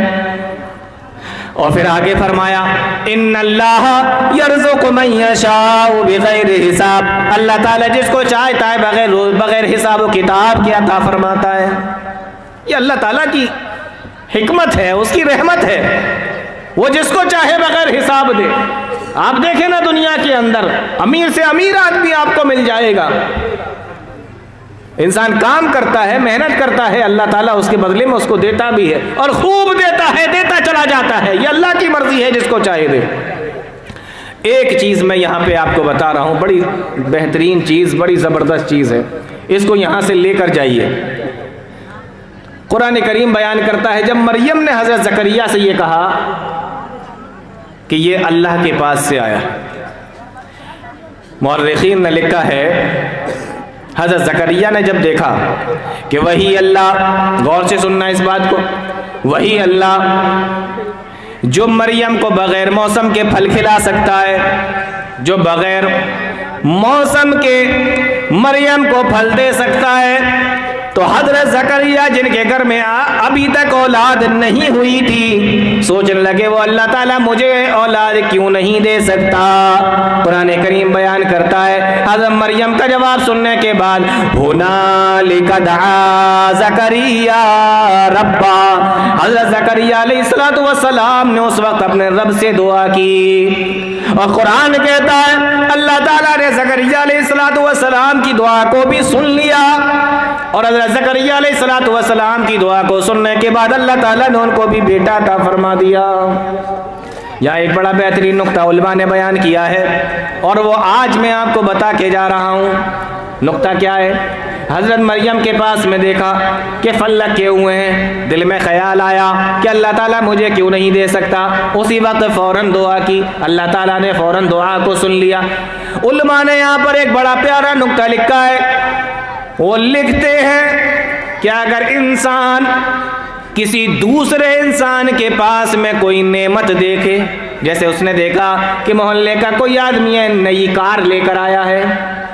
اور پھر آگے فرمایا ان اللہ یرزق من یشاء بغیر حساب, اللہ تعالیٰ جس کو چاہتا ہے بغیر حساب و کتاب کے عطا فرماتا ہے. یہ اللہ تعالیٰ کی حکمت ہے, اس کی رحمت ہے, وہ جس کو چاہے بغیر حساب دے. آپ دیکھیں نا دنیا کے اندر امیر سے امیر آدمی آپ کو مل جائے گا. انسان کام کرتا ہے, محنت کرتا ہے, اللہ تعالیٰ اس کے بدلے میں اس کو دیتا بھی ہے اور خوب دیتا ہے, دیتا چلا جاتا ہے. یہ اللہ کی مرضی ہے, جس کو چاہے دے. ایک چیز میں یہاں پہ آپ کو بتا رہا ہوں, بڑی بہترین چیز, بڑی زبردست چیز ہے, اس کو یہاں سے لے کر جائیے. قرآن کریم بیان کرتا ہے جب مریم نے حضرت زکریا سے یہ کہا کہ یہ اللہ کے پاس سے آیا, مورخین نے لکھا ہے حضرت زکریا نے جب دیکھا کہ وہی اللہ, غور سے سننا اس بات کو, وہی اللہ جو مریم کو بغیر موسم کے پھل کھلا سکتا ہے, جو بغیر موسم کے مریم کو پھل دے سکتا ہے, تو حضرت زکریا جن کے گھر میں ابھی تک اولاد نہیں ہوئی تھی سوچنے لگے وہ اللہ تعالیٰ مجھے اولاد کیوں نہیں دے سکتا. قرآن کریم بیان کرتا ہے حضرت مریم کا جواب سننے کے بعد ہنالک دعا زکریا ربا, حضرت زکریا علیہ السلام نے اس وقت اپنے رب سے دعا کی. اور قرآن کہتا ہے اللہ تعالیٰ نے زکریا علیہ السلام کی دعا کو بھی سن لیا, اور حضرت زکریا علیہ السلام کی دعا کو سننے کے بعد اللہ تعالیٰ نے ان کو بھی بیٹا عطا فرما دیا. یہاں ایک بڑا بہترین نقطہ علماء نے بیان کیا ہے اور وہ آج میں آپ کو بتا کے جا رہا ہوں. نقطہ کیا ہے؟ حضرت مریم کے پاس میں دیکھا کہ پھل رکھے ہوئے ہیں, دل میں خیال آیا کہ اللہ تعالیٰ مجھے کیوں نہیں دے سکتا. اسی وقت فوراً دعا کی, اللہ تعالیٰ نے فوراً دعا کو سن لیا. علماء نے یہاں پر ایک بڑا پیارا نقطہ لکھا ہے, وہ لکھتے ہیں کہ اگر انسان کسی دوسرے انسان کے پاس میں کوئی نعمت دیکھے, جیسے اس نے دیکھا کہ محلے کا کوئی آدمی ہے نئی کار لے کر آیا ہے,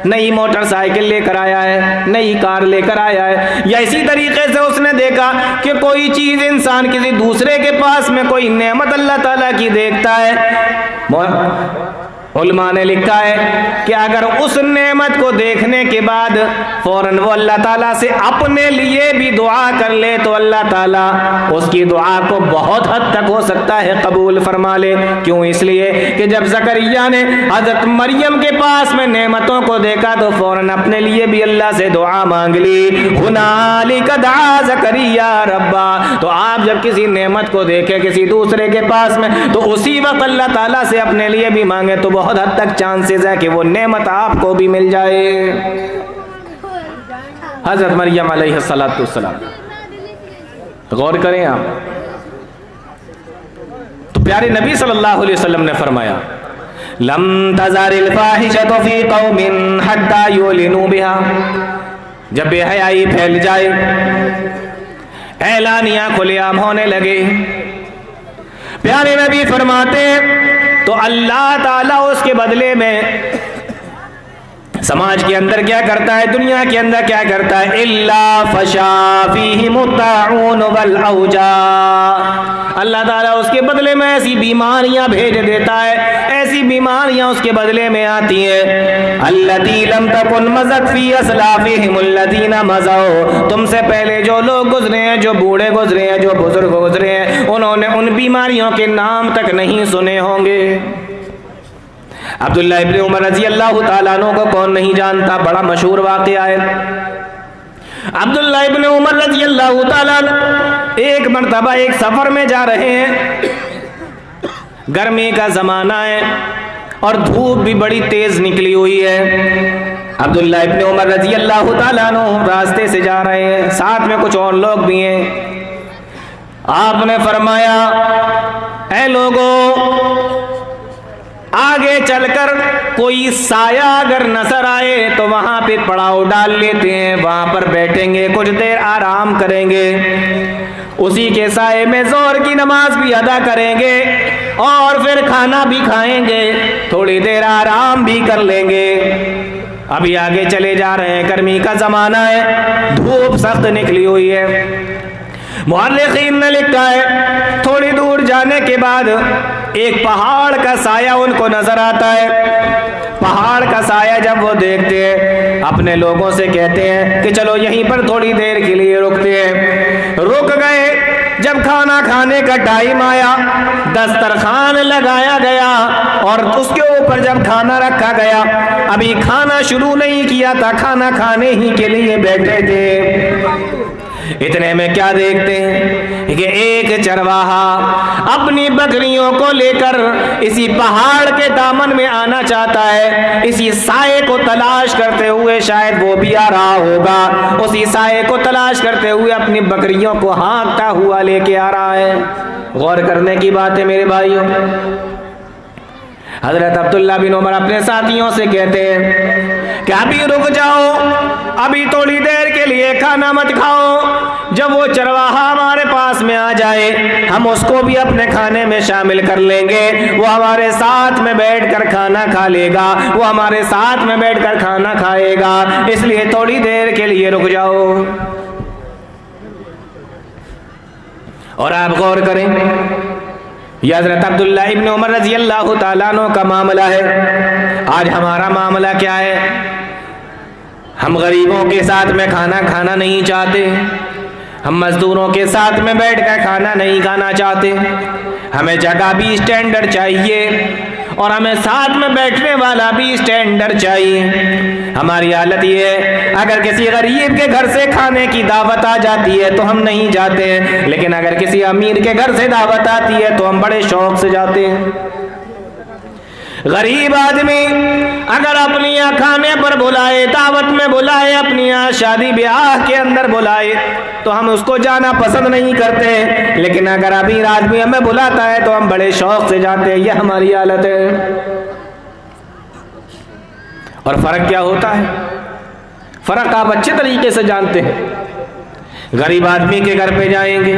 نئی موٹر سائیکل لے کر آیا ہے, نئی کار لے کر آیا ہے, یا اسی طریقے سے اس نے دیکھا کہ کوئی چیز انسان کسی دوسرے کے پاس میں کوئی نعمت اللہ تعالیٰ کی دیکھتا ہے, علماء نے لکھا ہے کہ اگر اس نعمت کو دیکھنے کے بعد فوراً وہ اللہ تعالیٰ سے اپنے لیے بھی دعا کر لے تو اللہ تعالیٰ اس کی دعا کو بہت حد تک ہو سکتا ہے قبول فرما لے. کیوں؟ اس لیے کہ جب زکریا نے حضرت مریم کے پاس میں نعمتوں کو دیکھا تو فوراً اپنے لیے بھی اللہ سے دعا مانگ لی. ہنالک دعا زکریا ربا. تو آپ جب کسی نعمت کو دیکھیں کسی دوسرے کے پاس میں تو اسی وقت اللہ تعالیٰ سے اپنے لیے بھی مانگے تو بہت حد تک چانسز ہے کہ وہ نعمت آپ کو بھی مل جائے. حضرت مریم علیہ السلام غور کریں آپ. تو پیارے نبی صلی اللہ علیہ وسلم نے فرمایا لم تزار الفاحشۃ فی قوم حتی یعلنوا بها. جب بے حیائی پھیل جائے، اعلانیہ کھلے عام ہونے لگے، پیارے نبی فرماتے تو اللہ تعالیٰ اس کے بدلے میں سماج کے اندر کیا کرتا ہے، دنیا کے اندر کیا کرتا ہے، الا فشا فیہم الطاعون والاوجاع. اللہ تعالیٰ اس کے بدلے میں ایسی بیماریاں بھیج دیتا ہے، ایسی بیماریاں اس کے بدلے میں آتی ہیں. التی لم تکن مضت فی اسلافہم الذین مضوا. تم سے پہلے جو لوگ گزرے ہیں، جو بوڑھے گزرے ہیں، جو بزرگ گزرے ہیں، انہوں نے ان بیماریوں کے نام تک نہیں سنے ہوں گے. عبداللہ ابن عمر رضی اللہ تعالیٰ عنہ کو کون نہیں جانتا، بڑا مشہور واقعہ ہے. عبداللہ ابن عمر رضی اللہ تعالیٰ عنہ ایک مرتبہ ایک سفر میں جا رہے ہیں، گرمی کا زمانہ ہے اور دھوپ بھی بڑی تیز نکلی ہوئی ہے. عبداللہ ابن عمر رضی اللہ تعالیٰ عنہ راستے سے جا رہے ہیں، ساتھ میں کچھ اور لوگ بھی ہیں. آپ نے فرمایا اے لوگوں، آگے چل کر کوئی سایہ اگر نظر آئے تو وہاں پہ پڑاؤ ڈال لیتے ہیں، وہاں پر بیٹھیں گے، کچھ دیر آرام کریں گے، اسی کے سائے میں ظہر کی نماز بھی ادا کریں گے اور پھر کھانا بھی کھائیں گے، تھوڑی دیر آرام بھی کر لیں گے. ابھی آگے چلے جا رہے ہیں، گرمی کا زمانہ ہے، دھوپ سخت نکلی ہوئی ہے. مورخین نے لکھا ہے تھوڑی دور جانے کے بعد ایک پہاڑ کا سایہ ان کو نظر آتا ہے. پہاڑ کا سایہ جب وہ دیکھتے ہیں اپنے لوگوں سے کہتے ہیں کہ چلو یہیں پر تھوڑی دیر کے لیے رکتے ہیں. رک گئے. جب کھانا کھانے کا ٹائم آیا، دسترخوان لگایا گیا اور اس کے اوپر جب کھانا رکھا گیا، ابھی کھانا شروع نہیں کیا تھا، کھانا کھانے ہی کے لیے بیٹھے تھے. اتنے میں کیا دیکھتے ہیں کہ ایک چرواہا اپنی بکریوں کو لے کر اسی پہاڑ کے دامن میں آنا چاہتا ہے. اسی سائے کو تلاش کرتے ہوئے، شاید وہ بھی آ رہا ہوگا، اسی سائے کو تلاش کرتے ہوئے اپنی بکریوں کو ہانکتا ہوا لے کے آ رہا ہے. غور کرنے کی بات ہے میرے بھائیوں. حضرت عبداللہ بن عمر اپنے ساتھیوں سے کہتے ہیں کہ ابھی رک جاؤ، ابھی تھوڑی دیر کے لیے کھانا مت کھاؤ. جب وہ چرواہا ہمارے پاس میں آ جائے ہم اس کو بھی اپنے کھانے میں شامل کر لیں گے، وہ ہمارے ساتھ میں بیٹھ کر کھانا کھا لے گا، وہ ہمارے ساتھ میں بیٹھ کر کھانا کھائے گا، اس لیے تھوڑی دیر کے لیے رک جاؤ. اور آپ غور کریں، یہ حضرت عبداللہ ابن عمر رضی اللہ تعالیٰ عنہ کا معاملہ ہے. آج ہمارا معاملہ کیا ہے؟ ہم غریبوں کے ساتھ میں کھانا کھانا نہیں چاہتے، ہم مزدوروں کے ساتھ میں بیٹھ کر کھانا نہیں کھانا چاہتے. ہمیں جگہ بھی اسٹینڈرڈ چاہیے اور ہمیں ساتھ میں بیٹھنے والا بھی اسٹینڈرڈ چاہیے. ہماری حالت یہ ہے، اگر کسی غریب کے گھر سے کھانے کی دعوت آ جاتی ہے تو ہم نہیں جاتے ہیں، لیکن اگر کسی امیر کے گھر سے دعوت آتی ہے تو ہم بڑے شوق سے جاتے ہیں. غریب آدمی اگر اپنی یہاں کھانے پر بلائے، دعوت میں بلائے، اپنی یہاں شادی بیاہ کے اندر بلائے تو ہم اس کو جانا پسند نہیں کرتے، لیکن اگر امیر آدمی ہمیں بلاتا ہے تو ہم بڑے شوق سے جاتے ہیں. یہ ہماری حالت ہے. اور فرق کیا ہوتا ہے؟ فرق آپ اچھے طریقے سے جانتے ہیں. غریب آدمی کے گھر پہ جائیں گے،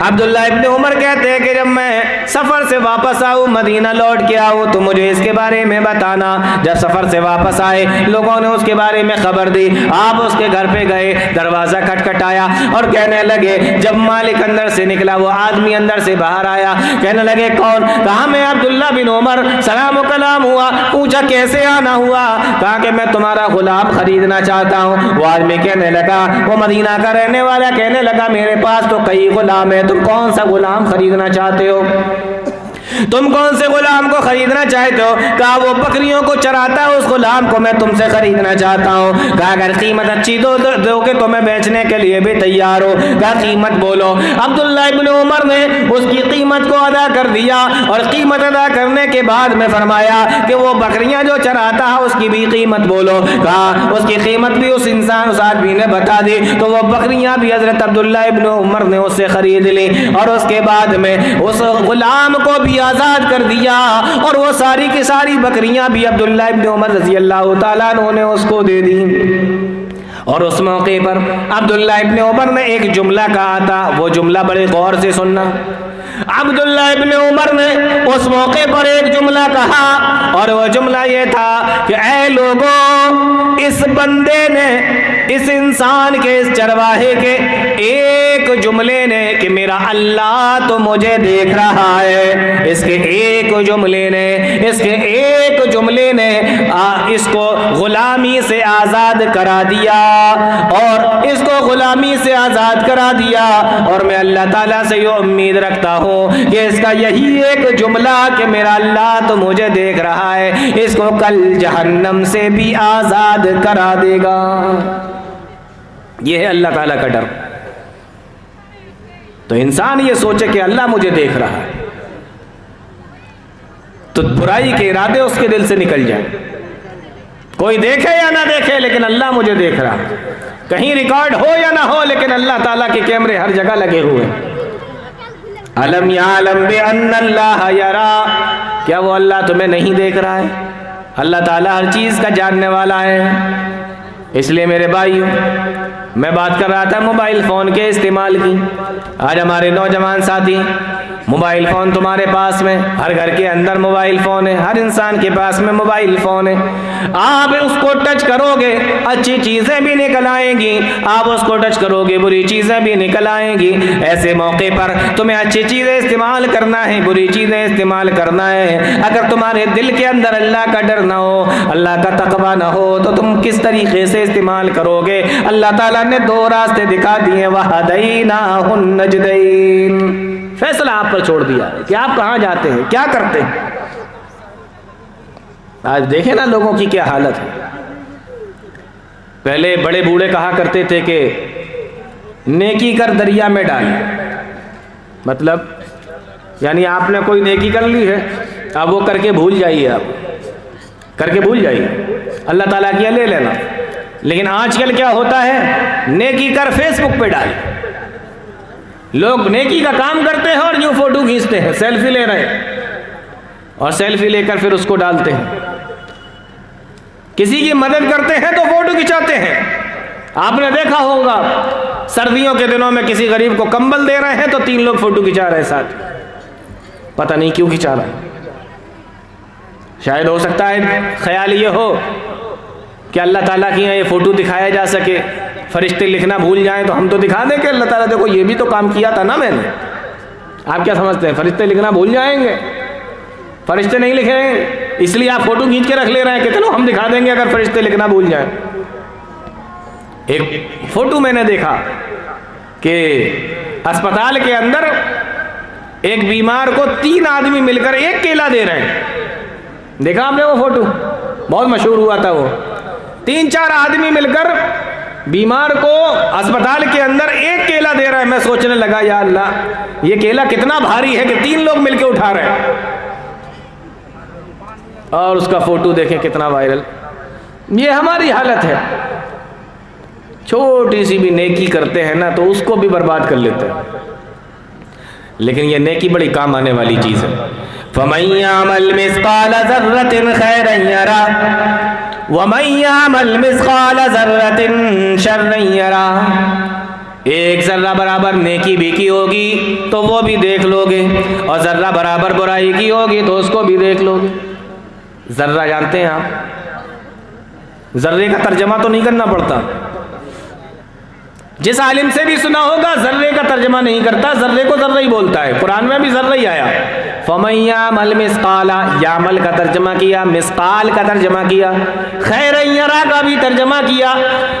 عبداللہ ابن عمر کہتے ہیں کہ جب میں سفر سے واپس آؤں، مدینہ لوٹ کے آؤں، تو مجھے اس کے بارے میں بتانا۔ جب سفر سے واپس آئے، لوگوں نے اس کے بارے میں خبر دی، آپ اس کے گھر پہ گئے، دروازہ کھٹکھٹایا اور کہنے لگے، جب مالک اندر سے نکلا، وہ آدمی اندر سے باہر آیا، کہنے لگے کون؟ کہا میں عبداللہ بن عمر، سلام و کلام ہوا، پوچھا کیسے آنا ہوا؟ کہا کہ میں تمہارا غلام خریدنا چاہتا ہوں۔ وہ آدمی کہنے لگا، وہ مدینہ کا رہنے والا کہنے لگا، میرے پاس تو کئی غلام ہیں، تم کون سا غلام خریدنا چاہتے ہو؟ تم کون سے غلام کو خریدنا چاہتے ہو؟ کہا وہ بکریوں کو چراتا ہے، اس غلام کو میں تم سے خریدنا چاہتا ہوں۔ کہا اگر قیمت اچھی دو گے تو میں بیچنے کے لیے بھی تیار ہوں۔ کہا قیمت بولو۔ عبداللہ ابن عمر نے اس کی قیمت کو ادا کر دیا، اور قیمت ادا کرنے کے بعد میں فرمایا کہ وہ بکریاں جو چراتا ہے اس کی بھی قیمت بولو۔ کہا اس کی قیمت بھی اس آدمی نے بتا دی، تو وہ بکریاں بھی حضرت عبداللہ ابن عمر نے اس سے خرید لی، اور اس کے بعد میں اس غلام کو بھی آزاد کر دیا، اور وہ ساری کی ساری بکریاں بھی عبداللہ ابن عمر رضی اللہ تعالیٰ عنہ نے اس کو دے دی۔ اور اس موقع پر عبداللہ ابن عمر نے ایک جملہ کہا تھا، وہ جملہ بڑے غور سے سننا۔ عبداللہ ابن عمر نے اس موقع پر ایک جملہ کہا، اور وہ جملہ یہ تھا کہ اے لوگوں، اس بندے نے، اس انسان کے، اس چرواہے کے ایک جملے نے کہ میرا اللہ تو مجھے دیکھ رہا ہے، اس کے ایک جملے نے، اس کے ایک جملے نے اس کو غلامی سے آزاد کرا دیا، اور اس کو غلامی سے آزاد کرا دیا۔ اور میں اللہ تعالیٰ سے یہ امید رکھتا ہوں کہ اس کا یہی ایک جملہ کہ میرا اللہ تو مجھے دیکھ رہا ہے، اس کو کل جہنم سے بھی آزاد کرا دے گا۔ یہ ہے اللہ تعالیٰ کا ڈر۔ تو انسان یہ سوچے کہ اللہ مجھے دیکھ رہا ہے، تو برائی کے ارادے اس کے دل سے نکل جائیں۔ کوئی دیکھے یا نہ دیکھے، لیکن اللہ مجھے دیکھ رہا ہے۔ کہیں ریکارڈ ہو یا نہ ہو، لیکن اللہ تعالیٰ کے کیمرے ہر جگہ لگے ہوئے ہیں۔ الم یعلم بان اللہ یرا، کیا وہ اللہ تمہیں نہیں دیکھ رہا ہے؟ اللہ تعالیٰ ہر چیز کا جاننے والا ہے۔ اس لیے میرے بھائیو، میں بات کر رہا تھا موبائل فون کے استعمال کی۔ آج ہمارے نوجوان ساتھی، موبائل فون تمہارے پاس میں، ہر گھر کے اندر موبائل فون ہے، ہر انسان کے پاس میں موبائل فون ہے۔ آپ اس کو ٹچ کرو گے، اچھی چیزیں بھی نکل آئیں گی، آپ اس کو ٹچ کرو گے، بری چیزیں بھی نکل آئیں گی۔ ایسے موقع پر تمہیں اچھی چیزیں استعمال کرنا ہے، بری چیزیں استعمال کرنا ہے۔ اگر تمہارے دل کے اندر اللہ کا ڈر نہ ہو، اللہ کا تقویٰ نہ ہو، تو تم کس طریقے سے استعمال کرو گے؟ اللہ تعالیٰ نے دو راستے دکھا دیے، وَهَدَيْنَاهُ النَّجْدَيْنِ۔ فیصلہ آپ پر چھوڑ دیا ہے کہ آپ کہاں جاتے ہیں، کیا کرتے ہیں۔ آج دیکھیں نا لوگوں کی کیا حالت ہے۔ پہلے بڑے بوڑھے کہا کرتے تھے کہ نیکی کر دریا میں ڈال، مطلب یعنی آپ نے کوئی نیکی کر لی ہے، اب وہ کر کے بھول جائیے، آپ کر کے بھول جائیے، اللہ تعالیٰ کیا لے لینا۔ لیکن آج کل کیا ہوتا ہے، نیکی کر فیس بک پہ ڈال۔ لوگ نیکی کا کام کرتے ہیں اور یوں فوٹو کھینچتے ہیں، سیلفی لے رہے ہیں، اور سیلفی لے کر پھر اس کو ڈالتے ہیں۔ کسی کی مدد کرتے ہیں تو فوٹو کھنچاتے ہیں۔ آپ نے دیکھا ہوگا سردیوں کے دنوں میں کسی غریب کو کمبل دے رہے ہیں تو 3 لوگ فوٹو کھنچا رہے ہیں ساتھ، پتہ نہیں کیوں کھنچا رہا ہے۔ شاید ہو سکتا ہے خیال یہ ہو کہ اللہ تعالیٰ کی یہ فوٹو دکھایا جا سکے، فرشتے لکھنا بھول جائیں تو ہم تو دکھا دیں کہ اللہ تعالیٰ دیکھو یہ بھی تو کام کیا تھا نا میں نے۔ آپ کیا سمجھتے ہیں فرشتے لکھنا بھول جائیں گے؟ فرشتے نہیں لکھیں گے، اس لیے آپ فوٹو کھینچ کے رکھ لے رہے ہیں کہ چلو ہم دکھا دیں گے اگر فرشتے لکھنا بھول جائیں۔ ایک فوٹو میں نے دیکھا کہ اسپتال کے اندر ایک بیمار کو 3 آدمی مل کر ایک کیلا دے رہے ہیں۔ دیکھا آپ نے وہ فوٹو؟ بہت مشہور ہوا تھا وہ۔ 3-4 آدمی مل کر بیمار کو اسپتال کے اندر ایک کیلا دے رہا ہے۔ میں سوچنے لگا یا اللہ یہ کیلا کتنا بھاری ہے کہ 3 لوگ مل کے اٹھا رہے ہیں، اور اس کا فوٹو دیکھیں کتنا وائرل۔ یہ ہماری حالت ہے، چھوٹی سی بھی نیکی کرتے ہیں نا تو اس کو بھی برباد کر لیتے ہیں۔ لیکن یہ نیکی بڑی کام آنے والی چیز ہے۔ فَمَن يَعْمَلْ مِثْقَالَ ذَرَّةٍ خَيْرًا يَرَهُ وَمَن يَعْمَلْ مِثْقَالَ ذَرَّةٍ شَرًّا يَرَهُ۔ ایک ذرہ برابر نیکی بھی کی ہوگی تو وہ بھی دیکھ لو گے، اور ذرہ برابر برائی کی ہوگی تو اس کو بھی دیکھ لو گے۔ ذرہ جانتے ہیں آپ؟ ذرے کا ترجمہ تو نہیں کرنا پڑتا، جس عالم سے بھی سنا ہوگا ذرے کا ترجمہ نہیں کرتا، ذرے کو ذرہ ہی بولتا ہے، قرآن میں بھی ذرہ ہی آیا۔ فَمَن يَعْمَلْ مِثْقَالَ، یعمل کا ترجمہ کیا، مثقال کا ترجمہ کیا، خیرًا یرا کا بھی ترجمہ کیا،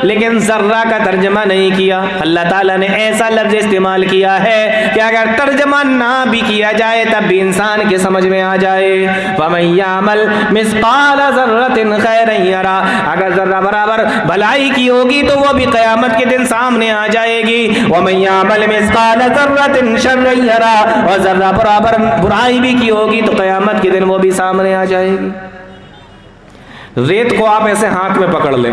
لیکن ذرہ کا ترجمہ نہیں کیا۔ اللہ تعالیٰ نے ایسا لفظ استعمال کیا ہے کہ اگر ترجمہ نہ بھی کیا جائے تب بھی انسان کے سمجھ میں آ جائے۔ فَمَن يَعْمَلْ مِثْقَالَ ذَرَّةٍ خَيْرًا یرا، اگر ذرہ برابر بھلائی کی ہوگی تو وہ بھی قیامت کے دن سامنے آ جائے گی۔ وَمَن يَعْمَلْ مِثْقَالَ ذَرَّةٍ شَرًّا یرا، اور ذرہ برابر برائی بھی کی ہوگی تو قیامت کے دن وہ بھی سامنے آ جائے گی۔ ریت کو آپ ایسے ہاتھ میں پکڑ لیں،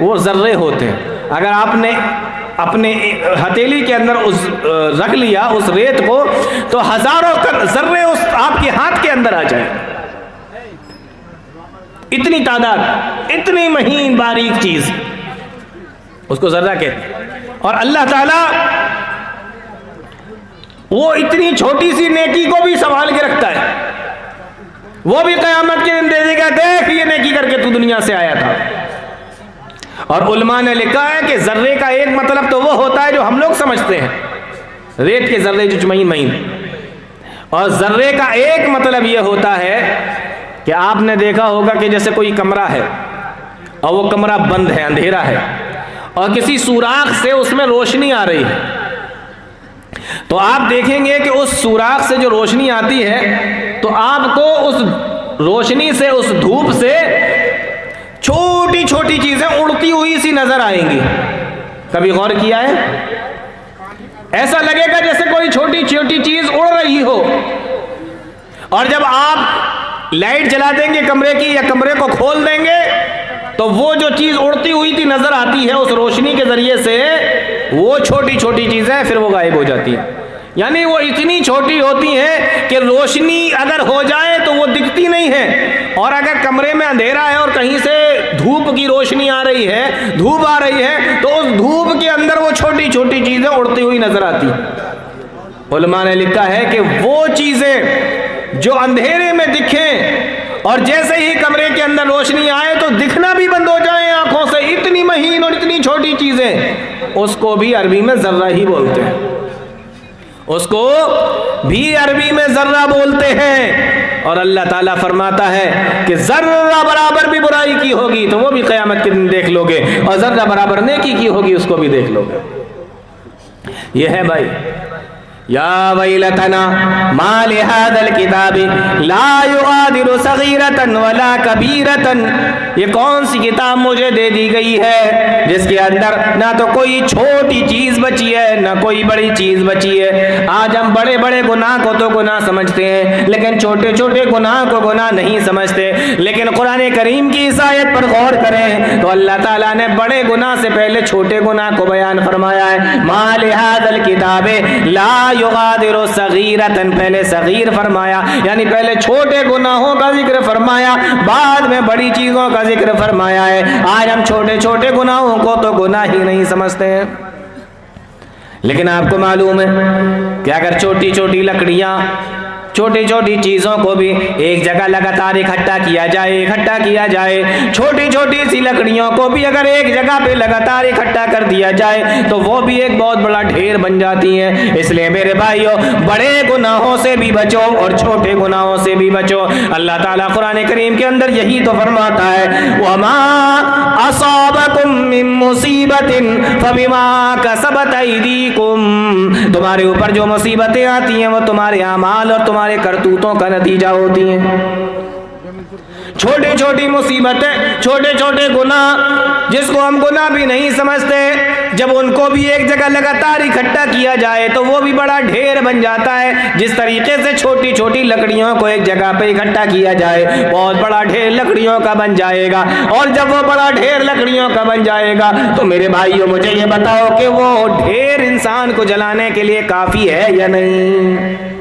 وہ ذرے ہوتے ہیں۔ اگر آپ نے اپنے ہتھیلی کے اندر رکھ لیا اس ریت کو تو ہزاروں ذرے اس آپ کے ہاتھ کے اندر آ جائیں، اتنی تعداد، اتنی مہین باریک چیز، اس کو ذرہ کہتے ہیں۔ اور اللہ تعالیٰ وہ اتنی چھوٹی سی نیکی کو بھی سنبھال کے رکھتا ہے، وہ بھی قیامت کے دن دے دے گا، دیکھ یہ نیکی کر کے تو دنیا سے آیا تھا۔ اور علماء نے لکھا ہے کہ ذرے کا ایک مطلب تو وہ ہوتا ہے جو ہم لوگ سمجھتے ہیں، ریت کے ذرے جو مہین مہین، اور ذرے کا ایک مطلب یہ ہوتا ہے کہ آپ نے دیکھا ہوگا کہ جیسے کوئی کمرہ ہے اور وہ کمرہ بند ہے، اندھیرا ہے، اور کسی سوراخ سے اس میں روشنی آ رہی ہے، تو آپ دیکھیں گے کہ اس سوراخ سے جو روشنی آتی ہے تو آپ کو اس روشنی سے، اس دھوپ سے چھوٹی چھوٹی چیزیں اڑتی ہوئی سی نظر آئیں گی۔ کبھی غور کیا ہے؟ ایسا لگے گا جیسے کوئی چھوٹی چھوٹی چیز اڑ رہی ہو، اور جب آپ لائٹ جلا دیں گے کمرے کی یا کمرے کو کھول دیں گے تو وہ جو چیز اڑتی ہوئی تھی نظر آتی ہے اس روشنی کے ذریعے سے، وہ چھوٹی چھوٹی چیزیں پھر وہ غائب ہو جاتی ہیں۔ یعنی وہ اتنی چھوٹی ہوتی ہیں کہ روشنی اگر ہو جائے تو وہ دکھتی نہیں ہے، اور اگر کمرے میں اندھیرا ہے اور کہیں سے دھوپ کی روشنی آ رہی ہے، دھوپ آ رہی ہے، تو اس دھوپ کے اندر وہ چھوٹی چھوٹی چیزیں اڑتی ہوئی نظر آتی ہیں۔ علماء نے لکھا ہے کہ وہ چیزیں جو اندھیرے میں دکھیں اور جیسے ہی کمرے کے اندر روشنی آئے تو دکھنا بھی بند ہو جائے آنکھوں سے، اتنی مہین اور اتنی چھوٹی چیزیں، اس کو بھی عربی میں ذرہ ہی بولتے ہیں، اس کو بھی عربی میں ذرہ بولتے ہیں۔ اور اللہ تعالیٰ فرماتا ہے کہ ذرہ برابر بھی برائی کی ہوگی تو وہ بھی قیامت کے دن دیکھ لو گے، اور ذرہ برابر نیکی کی ہوگی اس کو بھی دیکھ لو گے۔ یہ ہے بھائی، یا ویلتنا ما لہذا الکتاب لا یغادر صغیرۃ ولا کبیرۃ، یہ کون سی کتاب مجھے دے دی گئی ہے جس کے اندر نہ تو کوئی چھوٹی چیز بچی ہے نہ کوئی بڑی چیز بچی ہے۔ آج ہم بڑے بڑے گناہ کو تو گناہ سمجھتے ہیں لیکن چھوٹے چھوٹے گناہ کو گناہ نہیں سمجھتے، لیکن قرآن کریم کی اس آیت پر غور کریں تو اللہ تعالیٰ نے بڑے گناہ سے پہلے چھوٹے گناہ کو بیان فرمایا ہے۔ ما لہذا الکتاب لا یغادر صغیرۃ، پہلے صغیر فرمایا یعنی پہلے چھوٹے گناہوں کا ذکر فرمایا، بعد میں بڑی چیزوں کا ذکر فرمایا ہے۔ آج ہم چھوٹے چھوٹے گناہوں کو تو گناہ ہی نہیں سمجھتے ہیں، لیکن آپ کو معلوم ہے کہ اگر چھوٹی چھوٹی لکڑیاں، چھوٹی چھوٹی چیزوں کو بھی ایک جگہ لگاتار اکٹھا کیا جائے، چھوٹی چھوٹی سی لکڑیوں کو بھی اگر ایک جگہ پہ لگاتار اکٹھا کر دیا جائے تو وہ بھی ایک بہت بڑا ڈھیر بن جاتی ہیں۔ اس لیے میرے بھائیوں، بڑے گناہوں سے بھی بچو اور چھوٹے گناہوں سے بھی بچو۔ اللہ تعالیٰ قرآن کریم کے اندر یہی تو فرماتا ہے، وَمَا أَصَابَكُم مِّن مُّصِيبَةٍ فَبِمَا كَسَبَتْ أَيْدِيكُمْ، تمہارے اوپر جو مصیبتیں آتی ہیں وہ تمہارے اعمال اور تمہارے کرتوتوں کا نتیجہ ہوتی ہیں۔ چھوٹی چھوٹی مصیبتیں، چھوٹے چھوٹے گناہ جس کو ہم گناہ بھی نہیں سمجھتے، جب ان کو بھی ایک جگہ لگاتار اکٹھا کیا جائے تو وہ بھی بڑا ڈھیر بن جاتا ہے۔ جس طریقے سے چھوٹی چھوٹی لکڑیوں کو ایک جگہ پہ اکٹھا کیا جائے بہت بڑا ڈھیر لکڑیوں کا بن جائے گا، اور جب وہ بڑا ڈھیر لکڑیوں کا بن جائے گا تو میرے بھائیوں مجھے یہ بتاؤ کہ وہ ڈھیر انسان کو جلانے کے لیے کافی ہے یا نہیں؟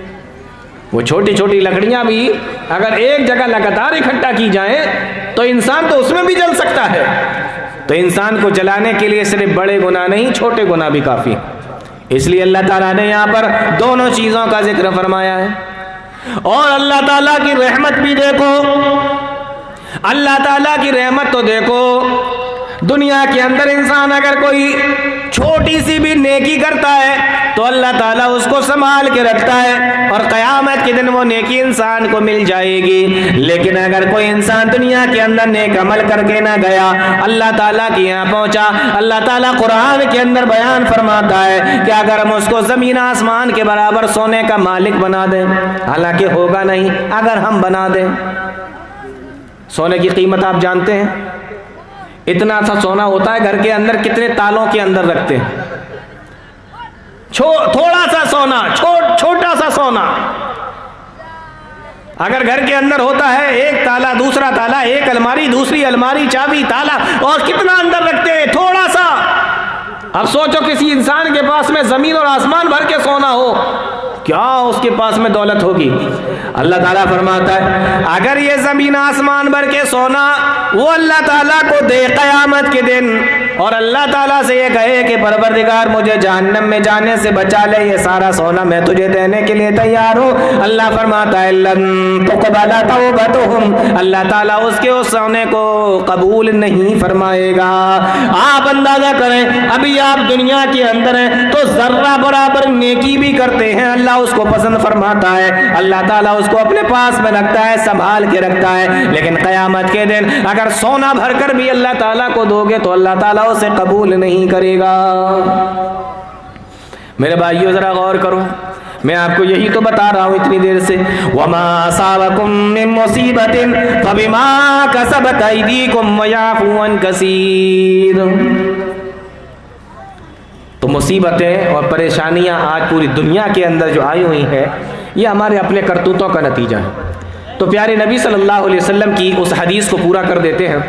وہ چھوٹی چھوٹی لکڑیاں بھی اگر ایک جگہ لگاتار اکٹھا کی جائیں تو انسان تو اس میں بھی جل سکتا ہے. تو انسان کو جلانے کے لیے صرف بڑے گناہ نہیں، چھوٹے گناہ بھی کافی. اس لیے اللہ تعالیٰ نے یہاں پر دونوں چیزوں کا ذکر فرمایا ہے. اور اللہ تعالیٰ کی رحمت بھی دیکھو، اللہ تعالیٰ کی رحمت تو دیکھو. دنیا کے اندر انسان اگر کوئی چھوٹی سی بھی نیکی کرتا ہے تو اللہ تعالیٰ اس کو سنبھال کے رکھتا ہے اور قیامت کے دن وہ نیکی انسان کو مل جائے گی. لیکن اگر کوئی انسان دنیا کے اندر نیک عمل کر کے نہ گیا، اللہ تعالیٰ کے یہاں پہنچا، اللہ تعالیٰ قرآن کے اندر بیان فرماتا ہے کہ اگر ہم اس کو زمین آسمان کے برابر سونے کا مالک بنا دیں، حالانکہ ہوگا نہیں، اگر ہم بنا دیں. سونے کی قیمت آپ جانتے ہیں؟ اتنا سا سونا ہوتا ہے گھر کے اندر کتنے تالوں کے اندر رکھتے ہیں. تھوڑا سا سونا، چھوٹا سا سونا اگر گھر کے اندر ہوتا ہے، ایک تالا دوسرا تالا، ایک الماری دوسری الماری، چابی تالا، اور کتنا اندر رکھتے ہیں، تھوڑا سا. اب سوچو کسی انسان کے پاس میں زمین اور آسمان بھر کے سونا ہو، کیا اس کے پاس میں دولت ہوگی؟ اللہ تعالیٰ فرماتا ہے اگر یہ زمین آسمان بھر کے سونا وہ اللہ تعالیٰ کو دے قیامت کے دن، اور اللہ تعالیٰ سے یہ کہے کہ پروردگار مجھے جہنم میں جانے سے بچا لے، یہ سارا سونا میں تجھے دینے کے لیے تیار ہوں، اللہ فرماتا ہے لن تقبل توبتہم، اللہ تعالیٰ اس کے اس سونے کو قبول نہیں فرمائے گا. آپ اندازہ کریں ابھی آپ دنیا کے اندر ہیں تو ذرہ برابر نیکی بھی کرتے ہیں، اللہ اس کو پسند فرماتا ہے، اللہ تعالیٰ اس کو اپنے پاس میں رکھتا ہے، سنبھال کے رکھتا ہے. لیکن قیامت کے دن اگر سونا بھر کر بھی اللہ تعالیٰ کو دو گے تو اللہ تعالیٰ اسے قبول نہیں کرے گا. میرے بھائیو ذرا غور کرو، میں آپ کو یہی تو بتا رہا ہوں اتنی دیر سے. وَمَا أَصَابَكُم مِّن مُّصِيبَةٍ فَبِمَا كَسَبَتْ أَيْدِيكُمْ وَيَعْفُو عَن كَثِيرٍ. تو مصیبتیں اور پریشانیاں آج پوری دنیا کے اندر جو آئی ہوئی ہیں یہ ہمارے اپنے کرتوتوں کا نتیجہ ہے. تو پیارے نبی صلی اللہ علیہ وسلم کی اس حدیث کو پورا کر دیتے ہیں.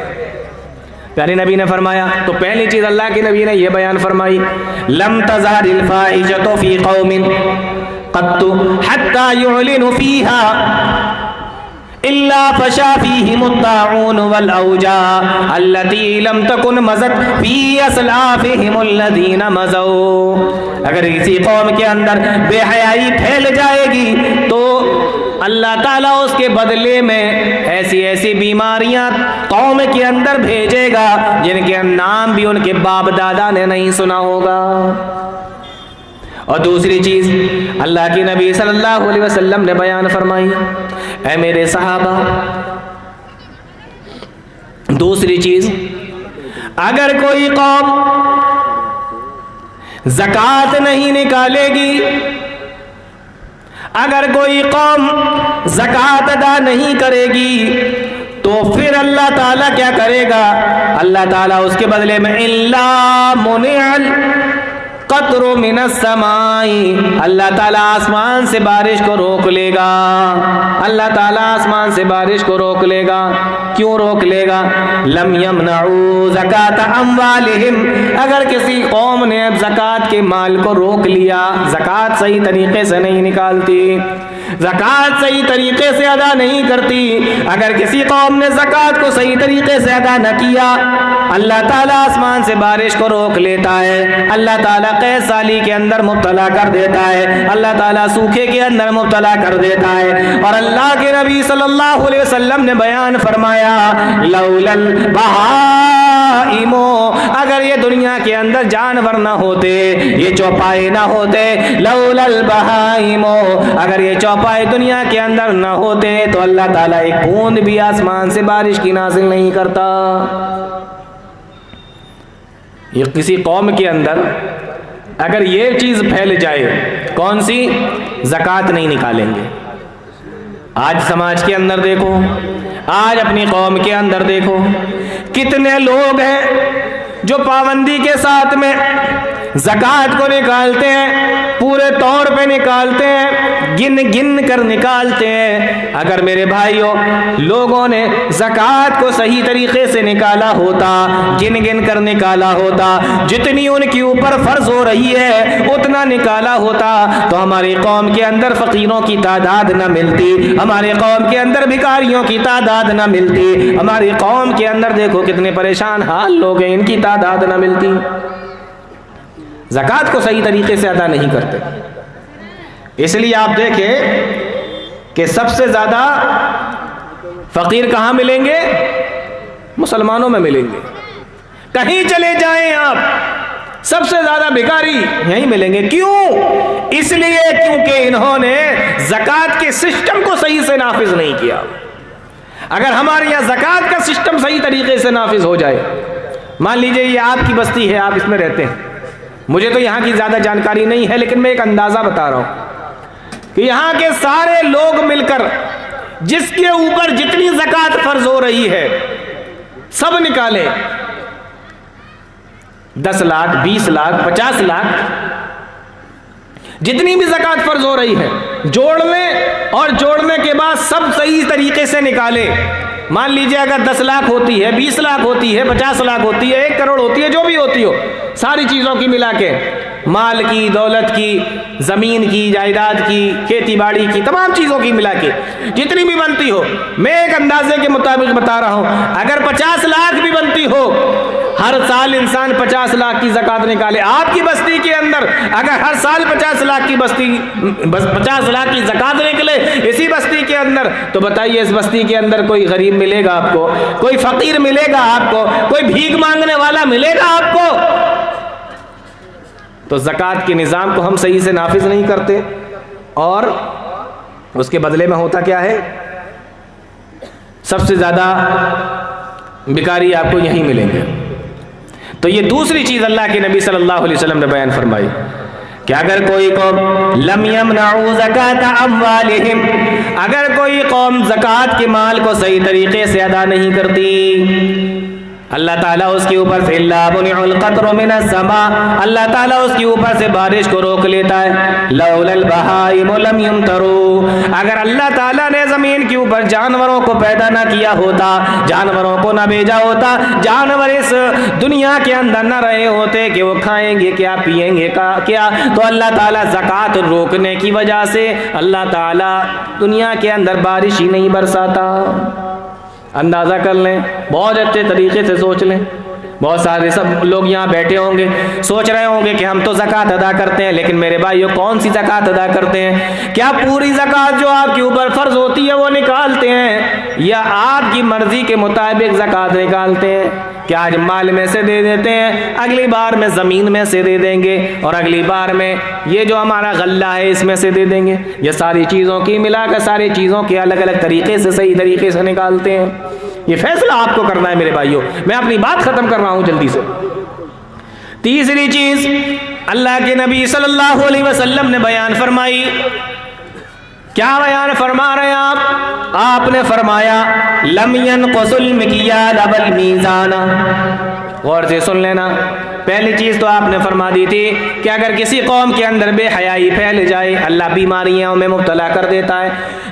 پیارے نبی نے فرمایا، تو پہلی چیز اللہ کے نبی نے یہ بیان فرمائی، لم تزال الفاحشۃ فی قوم قط حتى يعلنوا فيها الا فشا فيهم الطاعون والاوجاع التي لم تكن مضت في اسلافهم الذين مضوا. اگر کسی قوم کے اندر بے حیائی پھیل جائے گی تو اللہ تعالیٰ اس کے بدلے میں ایسی ایسی بیماریاں قوم کے اندر بھیجے گا جن کے نام بھی ان کے باپ دادا نے نہیں سنا ہوگا. اور دوسری چیز اللہ کی نبی صلی اللہ علیہ وسلم نے بیان فرمائی، اے میرے صحابہ، دوسری چیز اگر کوئی قوم زکوٰۃ نہیں نکالے گی، اگر کوئی قوم زکوٰۃ ادا نہیں کرے گی تو پھر اللہ تعالیٰ کیا کرے گا؟ اللہ تعالیٰ اس کے بدلے میں الا منع قطر من السماء، اللہ تعالیٰ آسمان سے بارش کو روک لے گا. اللہ تعالیٰ آسمان سے بارش کو روک لے گا. کیوں روک لے گا؟ لم یمنعوا زکاۃ اموالہم، اگر کسی قوم نے زکوٰۃ کے مال کو روک لیا، زکوٰۃ صحیح طریقے سے نہیں نکالتی، زکوٰۃ صحیح طریقے سے ادا نہیں کرتی، اگر کسی قوم نے زکوٰۃ کو صحیح طریقے سے ادا نہ کیا، اللہ تعالیٰ آسمان سے بارش کو روک لیتا ہے، اللہ تعالیٰ قحط سالی کے اندر مبتلا کر دیتا ہے، اللہ تعالیٰ سوکھے کے اندر مبتلا کر دیتا ہے. اور اللہ کے نبی صلی اللہ علیہ وسلم نے بیان فرمایا، لولا البہائم، اگر یہ دنیا کے اندر جانور نہ ہوتے، یہ چوپائے نہ ہوتے، لولا البہائم، اگر یہ چوپائے دنیا کے اندر نہ ہوتے تو اللہ تعالیٰ ایک بوند بھی آسمان سے بارش کی نازل نہیں کرتا. یہ کسی قوم کے اندر اگر یہ چیز پھیل جائے، کون سی؟ زکوٰۃ نہیں نکالیں گے. آج سماج کے اندر دیکھو، آج اپنی قوم کے اندر دیکھو، کتنے لوگ ہیں جو پابندی کے ساتھ میں زکوٰۃ کو نکالتے ہیں پورے طور پہ نکالتے ہیں، گن گن کر نکالتے ہیں۔ اگر میرے بھائیوں لوگوں نے زکوٰۃ کو صحیح طریقے سے نکالا ہوتا، گن گن کر نکالا ہوتا، جتنی ان کے اوپر فرض ہو رہی ہے اتنا نکالا ہوتا تو ہماری قوم کے اندر فقیروں کی تعداد نہ ملتی، ہماری قوم کے اندر بھکاریوں کی تعداد نہ ملتی، ہماری قوم کے اندر دیکھو کتنے پریشان حال لوگ ہیں، ان کی تعداد نہ ملتی۔ زکوٰۃ کو صحیح طریقے سے ادا نہیں کرتے، اس لیے آپ دیکھیں کہ سب سے زیادہ فقیر کہاں ملیں گے؟ مسلمانوں میں ملیں گے، کہیں چلے جائیں آپ سب سے زیادہ بھکاری یہیں ملیں گے۔ کیوں؟ اس لیے کیونکہ انہوں نے زکوٰۃ کے سسٹم کو صحیح سے نافذ نہیں کیا۔ اگر ہمارے یہاں زکوٰۃ کا سسٹم صحیح طریقے سے نافذ ہو جائے، مان لیجئے یہ آپ کی بستی ہے، آپ اس میں رہتے ہیں، مجھے تو یہاں کی زیادہ جانکاری نہیں ہے لیکن میں ایک اندازہ بتا رہا ہوں کہ یہاں کے سارے لوگ مل کر جس کے اوپر جتنی زکوٰۃ فرض ہو رہی ہے سب نکالیں، 10 لاکھ 20 لاکھ 50 لاکھ جتنی بھی زکوٰۃ فرض ہو رہی ہے جوڑ لیں، اور جوڑنے کے بعد سب صحیح طریقے سے نکالیں۔ مان لیجئے اگر 10 لاکھ ہوتی ہے، 20 لاکھ ہوتی ہے، 50 لاکھ ہوتی ہے، 1 کروڑ ہوتی ہے، جو بھی ہوتی ہو، ساری چیزوں کی ملا کے، مال کی، دولت کی، زمین کی، جائیداد کی، کھیتی باڑی کی، تمام چیزوں کی ملا کے جتنی بھی بنتی ہو، میں ایک اندازے کے مطابق بتا رہا ہوں، اگر 50 لاکھ بھی بنتی ہو، ہر سال انسان 50 لاکھ کی زکوٰۃ نکالے۔ آپ کی بستی کے اندر اگر ہر سال 50 لاکھ کی زکوٰۃ نکلے اسی بستی کے اندر، تو بتائیے اس بستی کے اندر کوئی غریب ملے گا آپ کو؟ کوئی فقیر ملے گا آپ کو؟ کوئی بھیک مانگنے والا ملے گا آپ کو؟ تو زکوٰۃ کے نظام کو ہم صحیح سے نافذ نہیں کرتے، اور اس کے بدلے میں ہوتا کیا ہے؟ سب سے زیادہ بھکاری آپ کو یہیں ملیں گے۔ تو یہ دوسری چیز اللہ کے نبی صلی اللہ علیہ وسلم نے بیان فرمائی کہ اگر کوئی قوم لم یمنعوا زکاۃ اموالہم، اگر کوئی قوم زکوٰۃ کے مال کو صحیح طریقے سے ادا نہیں کرتی، اللہ تعالیٰ اس کے اوپر سے لا منع القطر من السماء، اللہ تعالیٰ اس کے اوپر سے بارش کو روک لیتا ہے۔ لولا البہائم لم یمطروا، اگر اللہ تعالیٰ نے زمین کے اوپر جانوروں کو پیدا نہ کیا ہوتا، جانوروں کو نہ بھیجا ہوتا، جانور اس دنیا کے اندر نہ رہے ہوتے کہ وہ کھائیں گے کیا، پیئیں گے کیا، تو اللہ تعالیٰ زکوٰۃ روکنے کی وجہ سے اللہ تعالیٰ دنیا کے اندر بارش ہی نہیں برساتا۔ اندازہ کر لیں، بہت اچھے طریقے سے سوچ لیں۔ بہت سارے سب لوگ یہاں بیٹھے ہوں گے، سوچ رہے ہوں گے کہ ہم تو زکوٰۃ ادا کرتے ہیں، لیکن میرے بھائیوں کون سی زکوٰۃ ادا کرتے ہیں؟ کیا پوری زکوٰۃ جو آپ کے اوپر فرض ہوتی ہے وہ نکالتے ہیں، یا آپ کی مرضی کے مطابق زکوٰۃ نکالتے ہیں؟ کہ آج مال میں سے دے دیتے ہیں، اگلی بار میں زمین میں سے دے دیں گے، اور اگلی بار میں یہ جو ہمارا غلہ ہے اس میں سے دے دیں گے؟ یہ ساری چیزوں کی ملا کر ساری چیزوں کے الگ الگ طریقے سے صحیح طریقے سے نکالتے ہیں۔ یہ فیصلہ آپ کو کرنا ہے میرے بھائیوں، میں اپنی بات ختم کر رہا ہوں جلدی سے۔ تیسری چیز اللہ کے نبی صلی اللہ علیہ وسلم نے بیان فرمائی، کیا بیان فرما رہے ہیں آپ نے فرمایا لم ينقص المکیال والمیزان۔ غور سے سن لینا، پہلی چیز تو آپ نے فرما دی تھی کہ اگر کسی قوم کے اندر بے حیائی پھیل جائے اللہ بیماریوں میں مبتلا کر دیتا ہے۔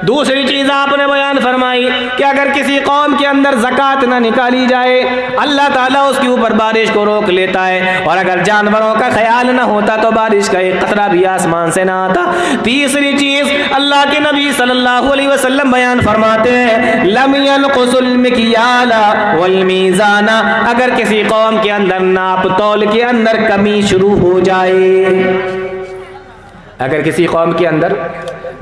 دوسری چیز آپ نے بیان فرمائی کہ اگر کسی قوم کے اندر زکوٰۃ نہ نکالی جائے اللہ تعالیٰ اس کے اوپر بارش کو روک لیتا ہے، اور اگر جانوروں کا خیال نہ ہوتا تو بارش کا ایک قطرہ بھی آسمان سے نہ آتا۔ تیسری چیز اللہ کے نبی صلی اللہ علیہ وسلم بیان فرماتے ہیں لم ينقص المکیال والمیزان، اگر کسی قوم کے اندر ناپ تول کے اندر کمی شروع ہو جائے، اگر کسی قوم کے اندر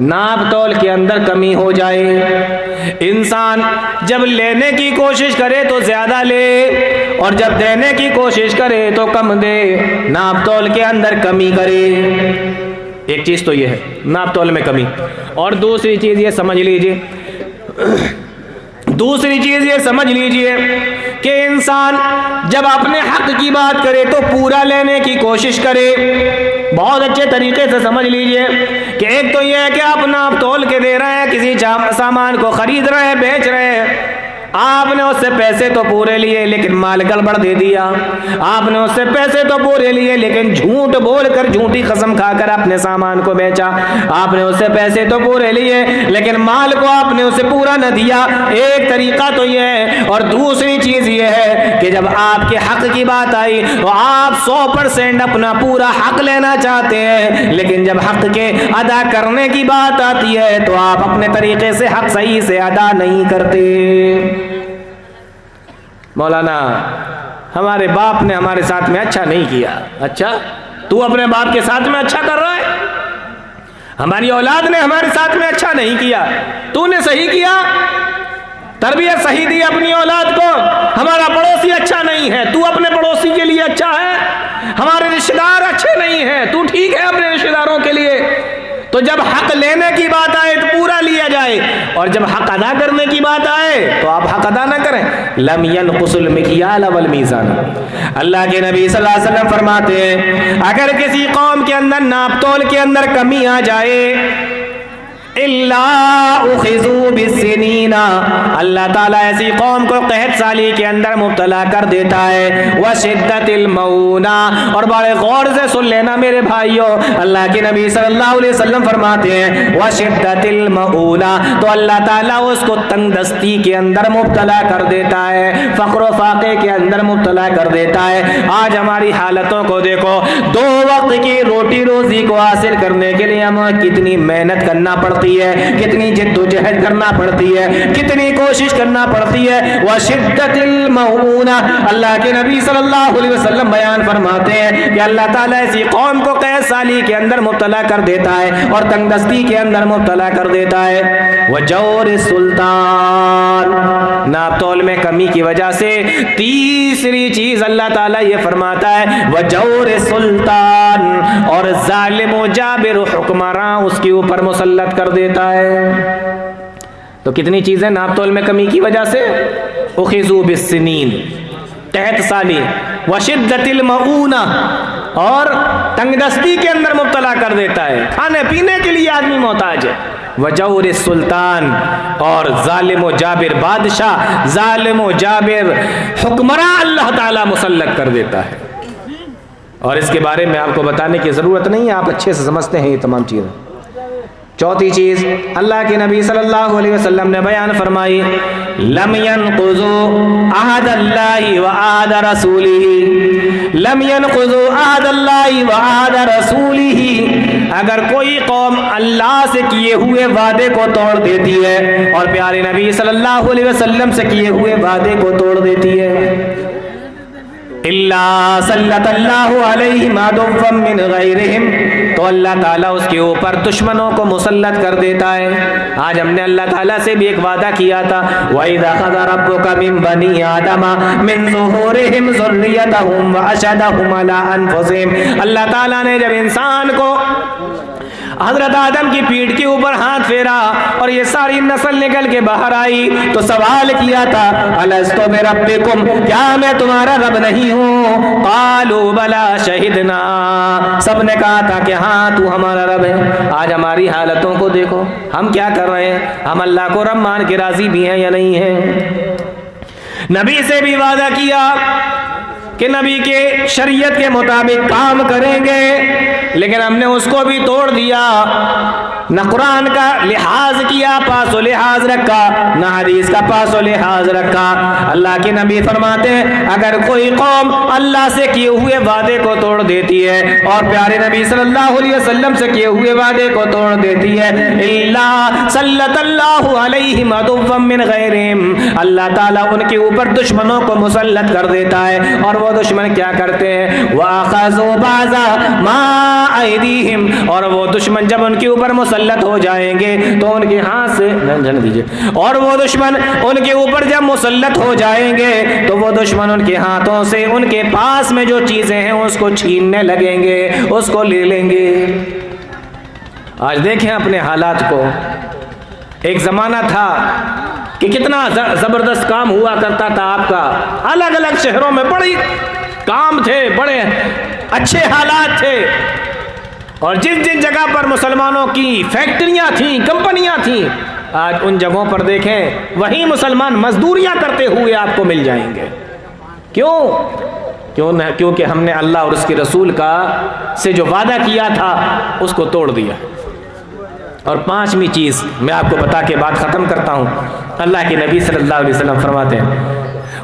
ناپ تول کے اندر کمی ہو جائے، انسان جب لینے کی کوشش کرے تو زیادہ لے، اور جب دینے کی کوشش کرے تو کم دے، ناپ تول کے اندر کمی کرے۔ ایک چیز تو یہ ہے ناپ تول میں کمی، اور دوسری چیز یہ سمجھ لیجئے کہ انسان جب اپنے حق کی بات کرے تو پورا لینے کی کوشش کرے۔ بہت اچھے طریقے سے سمجھ لیجئے کہ ایک تو یہ ہے کہ آپ ناپ تول کے دے رہے ہیں، کسی سامان کو خرید رہے ہیں، بیچ رہے ہیں، آپ نے اس سے پیسے تو پورے لیے لیکن مال گڑبڑ دے دیا، آپ نے اس سے پیسے تو پورے لیے لیکن جھوٹ بول کر جھوٹی قسم کھا کر اپنے سامان کو بیچا، آپ نے اس سے پیسے تو پورے لیے لیکن مال کو آپ نے اسے پورا نہ دیا۔ ایک طریقہ تو یہ ہے، اور دوسری چیز یہ ہے کہ جب آپ کے حق کی بات آئی تو آپ 100% اپنا پورا حق لینا چاہتے ہیں، لیکن جب حق کے ادا کرنے کی بات آتی ہے تو آپ اپنے طریقے سے حق صحیح سے ادا نہیں کرتے۔ مولانا ہمارے باپ نے ہمارے ساتھ میں اچھا نہیں کیا۔ اچھا، تو اپنے باپ کے ساتھ میں اچھا کر رہا ہے؟ ہماری اولاد نے ہمارے ساتھ میں اچھا نہیں کیا، تو نے صحیح کیا، تربیت صحیح دی اپنی اولاد کو۔ ہمارا پڑوسی اچھا نہیں ہے، تو اپنے پڑوسی کے لیے اچھا ہے۔ ہمارے رشتہ دار اچھے نہیں ہیں، تو ٹھیک ہے اپنے رشتہ داروں کے لیے۔ تو جب حق لینے کی بات آئے تو پورا لیا جائے، اور جب حق ادا کرنے کی بات آئے تو آپ حق ادا نہ کریں۔ لم ينقص المکیال والمیزان، اللہ کے نبی صلی اللہ علیہ وسلم فرماتے ہیں اگر کسی قوم کے اندر ناپ تول کے اندر کمی آ جائے، اِلَّا اُخِذُوا بِالسِّنِينَ، اللہ تعالیٰ ایسی قوم کو قحط سالی کے اندر مبتلا کر دیتا ہے۔ وَشِدَّةِ الْمَوْنَةِ، اور بڑے غور سے سن لینا میرے بھائیوں، اللہ کے نبی صلی اللہ علیہ وسلم فرماتے ہیں وَشِدَّةِ الْمَوْنَةِ، تو اللہ تعالیٰ اس کو تنگ دستی کے اندر مبتلا کر دیتا ہے، فقر و فاقے کے اندر مبتلا کر دیتا ہے۔ آج ہماری حالتوں کو دیکھو، 2 وقت کی روٹی روزی کو حاصل کرنے کے لیے ہمیں کتنی محنت کرنا پڑتی ہے، کتنی جد و جہد کرنا پڑتی ہے، کتنی کوشش کرنا پڑتی ہے۔ وَشِدَّةِ الْمَوْنَةِ، اللہ کے نبی صلی اللہ علیہ وسلم بیان فرماتے ہیں کہ اللہ تعالیٰ ایسی قوم کو قحط سالی کے اندر مبتلا کر دیتا ہے اور تنگ دستی کے اندر مبتلا کر دیتا ہے۔ وَجَوْرِ السُّلْطَانِ، ناپ تول میں کمی کی وجہ سے تیسری چیز اللہ تعالیٰ یہ فرماتا ہے وَجَوْرِ السُّلْطَانِ، اور ظالم و جابر حکمراں اس کے اوپر مسلط کر دیتا ہے۔ تو کتنی چیزیں ناپ تول میں کمی کی وجہ سے، اخذوا بالسنین، قحط سالی، وشدت المعونہ، اور تنگ دستی کے اندر مبتلا کر دیتا ہے، کھانے پینے کے لیے آدمی محتاج ہے۔ وجور السلطان، اور ظالم و جابر بادشاہ، ظالم و جابر حکمراں اللہ تعالیٰ مسلط کر دیتا ہے۔ اور اس کے بارے میں آپ کو بتانے کی ضرورت نہیں ہے، آپ اچھے سے سمجھتے ہیں یہ تمام چیزیں۔ چوتھی چیز اللہ کے نبی صلی اللہ علیہ وسلم نے بیان فرمائی لم ينقضوا عہد اللہ وعہد رسولہ، لم ينقضوا عہد اللہ وعہد رسولہ، اگر کوئی قوم اللہ سے کیے ہوئے وعدے کو توڑ دیتی ہے اور پیارے نبی صلی اللہ علیہ وسلم سے کیے ہوئے وعدے کو توڑ دیتی ہے، اللہ سلط اللہ علیہم عدوا من غیرہم، تو اللہ تعالیٰ اس کے اوپر دشمنوں کو مسلط کر دیتا ہے۔ آج ہم نے اللہ تعالیٰ سے بھی ایک وعدہ کیا تھا وَإِذْ أَخَذَ رَبُّكَ مِن بَنِي آدَمَ مِن ظُهُورِهِمْ ذُرِّيَّتَهُمْ وَأَشْهَدَهُمْ عَلَىٰ أَنفُسِهِمْ، اللہ تعالیٰ نے جب انسان کو حضرت آدم کی پیٹھ کے اوپر ہاتھ پھیرا اور یہ ساری نسل نکل کے باہر آئی تو سوال کیا تھا الستو بربکم، کیا میں تمہارا رب نہیں ہوں؟ قالوا بلا شہدنا، سب نے کہا تھا کہ ہاں تو ہمارا رب ہے۔ آج ہماری حالتوں کو دیکھو، ہم کیا کر رہے ہیں؟ ہم اللہ کو رب مان کے راضی بھی ہیں یا نہیں ہیں؟ نبی سے بھی وعدہ کیا کہ نبی کے شریعت کے مطابق کام کریں گے، لیکن ہم نے اس کو بھی توڑ دیا، نہ قرآن کا لحاظ کیا، پاس و لحاظ رکھا، نہ حدیث کا پاس و لحاظ رکھا۔ اللہ کے نبی فرماتے ہیں اگر کوئی قوم اللہ سے کیے ہوئے وعدے کو توڑ دیتی ہے اور پیارے نبی صلی اللہ علیہ وسلم سے کیے ہوئے وعدے کو توڑ دیتی ہے، اللہ سلط اللہ علیہم عدوا من غیرہم، اللہ تعالیٰ ان کے اوپر دشمنوں کو مسلط کر دیتا ہے، اور وہ دشمن کیا کرتے ہیں وَأَخَذُوا بَعْضَ مَا أَيْدِيهِمْ، اور وہ دشمن جب ان کے اوپر مسلط ہو جائیں گے تو ان کے ہاتھ سے اور وہ دشمن ان کے اوپر جب مسلط ہو جائیں گے تو وہ دشمن ان کے ہاتھوں سے ان کے پاس میں جو چیزیں ہیں اس کو چھیننے لگیں گے، اس کو لے لیں گے۔ آج دیکھیں اپنے حالات کو، ایک زمانہ تھا کہ کتنا زبردست کام ہوا کرتا تھا آپ کا، الگ الگ شہروں میں بڑے کام تھے، بڑے اچھے حالات تھے، اور جس جس جگہ پر مسلمانوں کی فیکٹریاں تھیں، کمپنیاں تھیں، آج ان جگہوں پر دیکھیں وہی مسلمان مزدوریاں کرتے ہوئے آپ کو مل جائیں گے. کیونکہ ہم نے اللہ اور اس کے رسول سے جو وعدہ کیا تھا اس کو توڑ دیا. اور پانچویں چیز میں آپ کو بتا کے بات ختم کرتا ہوں. اللہ کے نبی صلی اللہ علیہ وسلم فرماتے ہیں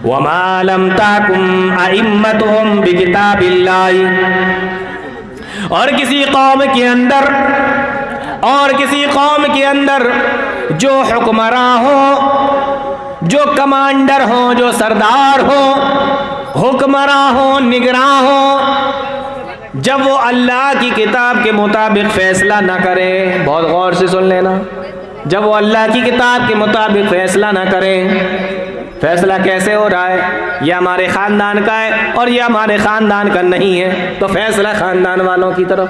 وَمَا لَمْ تَحْكُمْ أَئِمَّتُهُمْ بِكِتَابِ اللَّهِ. اور کسی قوم کے اندر جو حکمراں ہو، جو کمانڈر ہو، جو سردار ہو، حکمراں ہو، نگراں ہو، جب وہ اللہ کی کتاب کے مطابق فیصلہ نہ کرے، بہت غور سے سن لینا، جب وہ اللہ کی کتاب کے مطابق فیصلہ نہ کرے. فیصلہ کیسے ہو رہا ہے؟ یہ ہمارے خاندان کا ہے اور یہ ہمارے خاندان کا نہیں ہے، تو فیصلہ خاندان والوں کی طرف.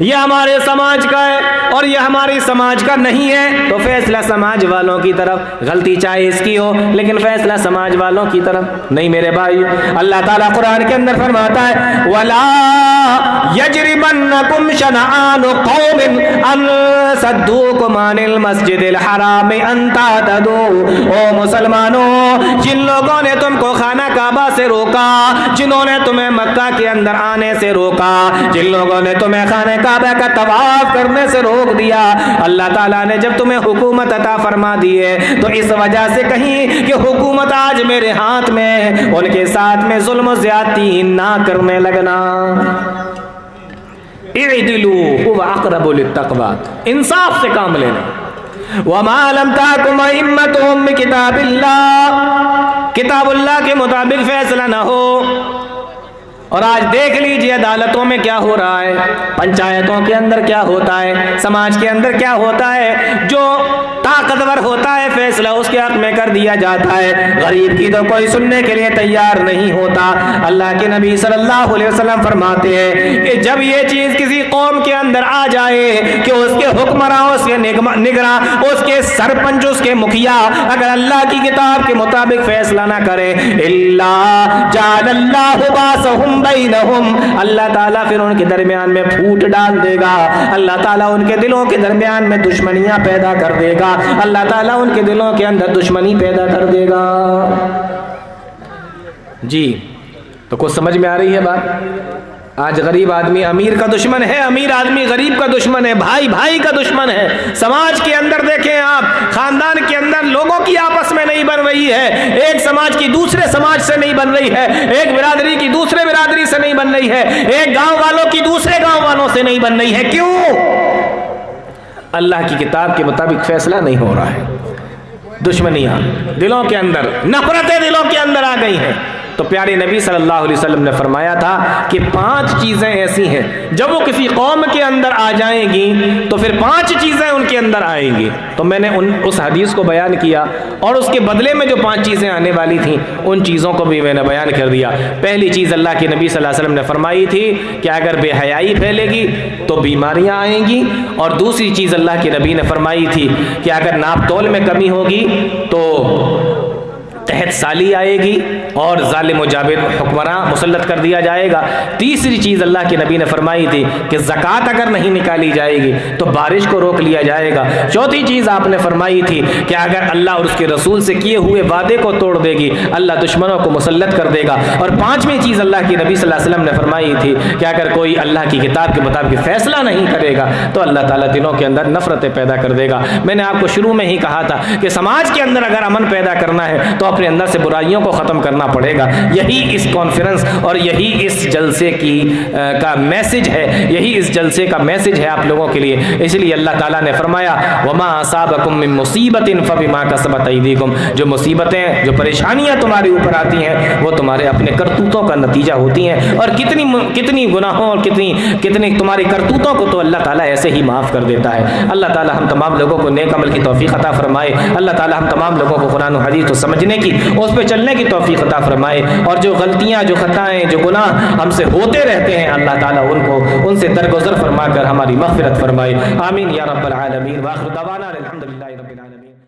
یہ ہمارے سماج کا ہے اور یہ ہماری سماج کا نہیں ہے، تو فیصلہ سماج والوں کی طرف. غلطی چاہے اس کی ہو لیکن فیصلہ سماج والوں کی طرف نہیں. میرے بھائی، اللہ تعالیٰ قرآن کے اندر فرماتا ہے وَلَا يَجْرِمَنَّكُمْ شَنَآنُ قَوْمٍ أَن صَدُّوكُمْ عَنِ الْمَسْجِدِ الْحَرَامِ أَن تَعْتَدُوا. او مسلمانوں، جن لوگوں نے تم کو خانہ کعبہ سے روکا، جنہوں نے تمہیں مکہ کے اندر آنے سے روکا، جن لوگوں نے تمہیں خانہ کعبہ کا طواف کرنے سے روک دیا، اللہ تعالیٰ نے جب تمہیں حکومت عطا فرما دی ہے تو اس وجہ سے کہیں کہ حکومت آج میرے ہاتھ میں، ان کے ساتھ میں ظلم و زیادتی نہ کرنے لگنا. اعدلوا هو اقرب للتقوی، انصاف سے کام لینا. وما لم تحكم ائمتهم بکتاب اللہ، کتاب اللہ کے مطابق فیصلہ نہ ہو. اور آج دیکھ لیجئے عدالتوں میں کیا ہو رہا ہے، پنچایتوں کے اندر کیا ہوتا ہے، سماج کے اندر کیا ہوتا ہے. جو طاقتور ہوتا ہے فیصلہ اس کے حق میں کر دیا جاتا ہے، غریب کی تو کوئی سننے کے لیے تیار نہیں ہوتا. اللہ کے نبی صلی اللہ علیہ وسلم فرماتے ہیں کہ جب یہ چیز کسی قوم کے اندر آ جائے کہ اس کے حکمراں، اس کے نگراں، اس کے سرپنچ، اس کے مکھیا اگر اللہ کی کتاب کے مطابق فیصلہ نہ کرے، الا جعل اللہ باسہم بینہم، اللہ تعالیٰ پھر ان کے درمیان میں پھوٹ ڈال دے گا. اللہ تعالیٰ ان کے دلوں کے درمیان میں دشمنیاں پیدا کر دے گا. اللہ تعالیٰ ان کے دلوں کے اندر دشمنی پیدا کر دے گا. جی تو کچھ سمجھ میں آ رہی ہے بات؟ آج غریب آدمی امیر کا دشمن ہے، امیر آدمی غریب کا دشمن ہے، بھائی بھائی کا دشمن ہے. سماج کے اندر دیکھیں آپ، خاندان کے اندر لوگوں کی آپس میں نہیں بن رہی ہے، ایک سماج کی دوسرے سماج سے نہیں بن رہی ہے، ایک برادری کی دوسرے برادری سے نہیں بن رہی ہے، ایک گاؤں والوں کی دوسرے گاؤں والوں سے نہیں بن رہی ہے. کیوں؟ اللہ کی کتاب کے مطابق فیصلہ نہیں ہو رہا ہے. دشمنیاں دلوں کے اندر، نفرتیں دلوں کے اندر آ گئی ہیں. تو پیارے نبی صلی اللہ علیہ وسلم نے فرمایا تھا کہ 5 چیزیں ایسی ہیں جب وہ کسی قوم کے اندر آ جائیں گی تو پھر 5 چیزیں ان کے اندر آئیں گی. تو میں نے اس حدیث کو بیان کیا اور اس کے بدلے میں جو 5 چیزیں آنے والی تھیں ان چیزوں کو بھی میں نے بیان کر دیا. پہلی چیز اللہ کے نبی صلی اللہ علیہ وسلم نے فرمائی تھی کہ اگر بے حیائی پھیلے گی تو بیماریاں آئیں گی. اور دوسری چیز اللہ کے نبی نے فرمائی تھی کہ اگر ناپ تول میں کمی ہوگی تو تحت سالی آئے گی اور ظالم و جابر حکمراں مسلط کر دیا جائے گا. تیسری چیز اللہ کے نبی نے فرمائی تھی کہ زکوٰۃ اگر نہیں نکالی جائے گی تو بارش کو روک لیا جائے گا. چوتھی چیز آپ نے فرمائی تھی کہ اگر اللہ اور اس کے رسول سے کیے ہوئے وعدے کو توڑ دے گی اللہ دشمنوں کو مسلط کر دے گا. اور 5ویں چیز اللہ کے نبی صلی اللہ علیہ وسلم نے فرمائی تھی کہ اگر کوئی اللہ کی کتاب کے مطابق فیصلہ نہیں کرے گا تو اللہ تعالیٰ دلوں کے اندر نفرتیں پیدا کر دے گا. میں نے آپ کو شروع میں ہی کہا تھا کہ سماج کے اندر اگر امن پیدا کرنا ہے تو اپنے اندر سے برائیوں کو ختم کرنا پڑے گا. یہی اس کانفرنس اور یہی اس جلسے کا میسج ہے، یہی اس جلسے کا میسج ہے آپ لوگوں کے لیے. اس لیے اللہ تعالیٰ نے فرمایا وما اصابکم من مصیبت فبما کسبت ایدیکم، جو مصیبتیں، جو پریشانیاں تمہارے اوپر آتی ہیں وہ تمہارے اپنے کرتوتوں کا نتیجہ ہوتی ہیں. اور کتنی گناہوں اور کتنی تمہاری کرتوتوں کو تو اللہ تعالیٰ ایسے ہی معاف کر دیتا ہے. اللہ تعالیٰ ہم تمام لوگوں کو نیک عمل کی توفیق عطا فرمائے. اللہ تعالیٰ ہم تمام لوگوں کو قرآن و حدیث کو سمجھنے کی، اس پہ چلنے کی توفیق عطا فرمائے. اور جو غلطیاں، جو خطائیں، جو گناہ ہم سے ہوتے رہتے ہیں اللہ تعالیٰ ان سے درگزر فرما کر ہماری مغفرت فرمائے. آمین یا رب العالمین. وآخر دعوانا الحمدللہ رب العالمین.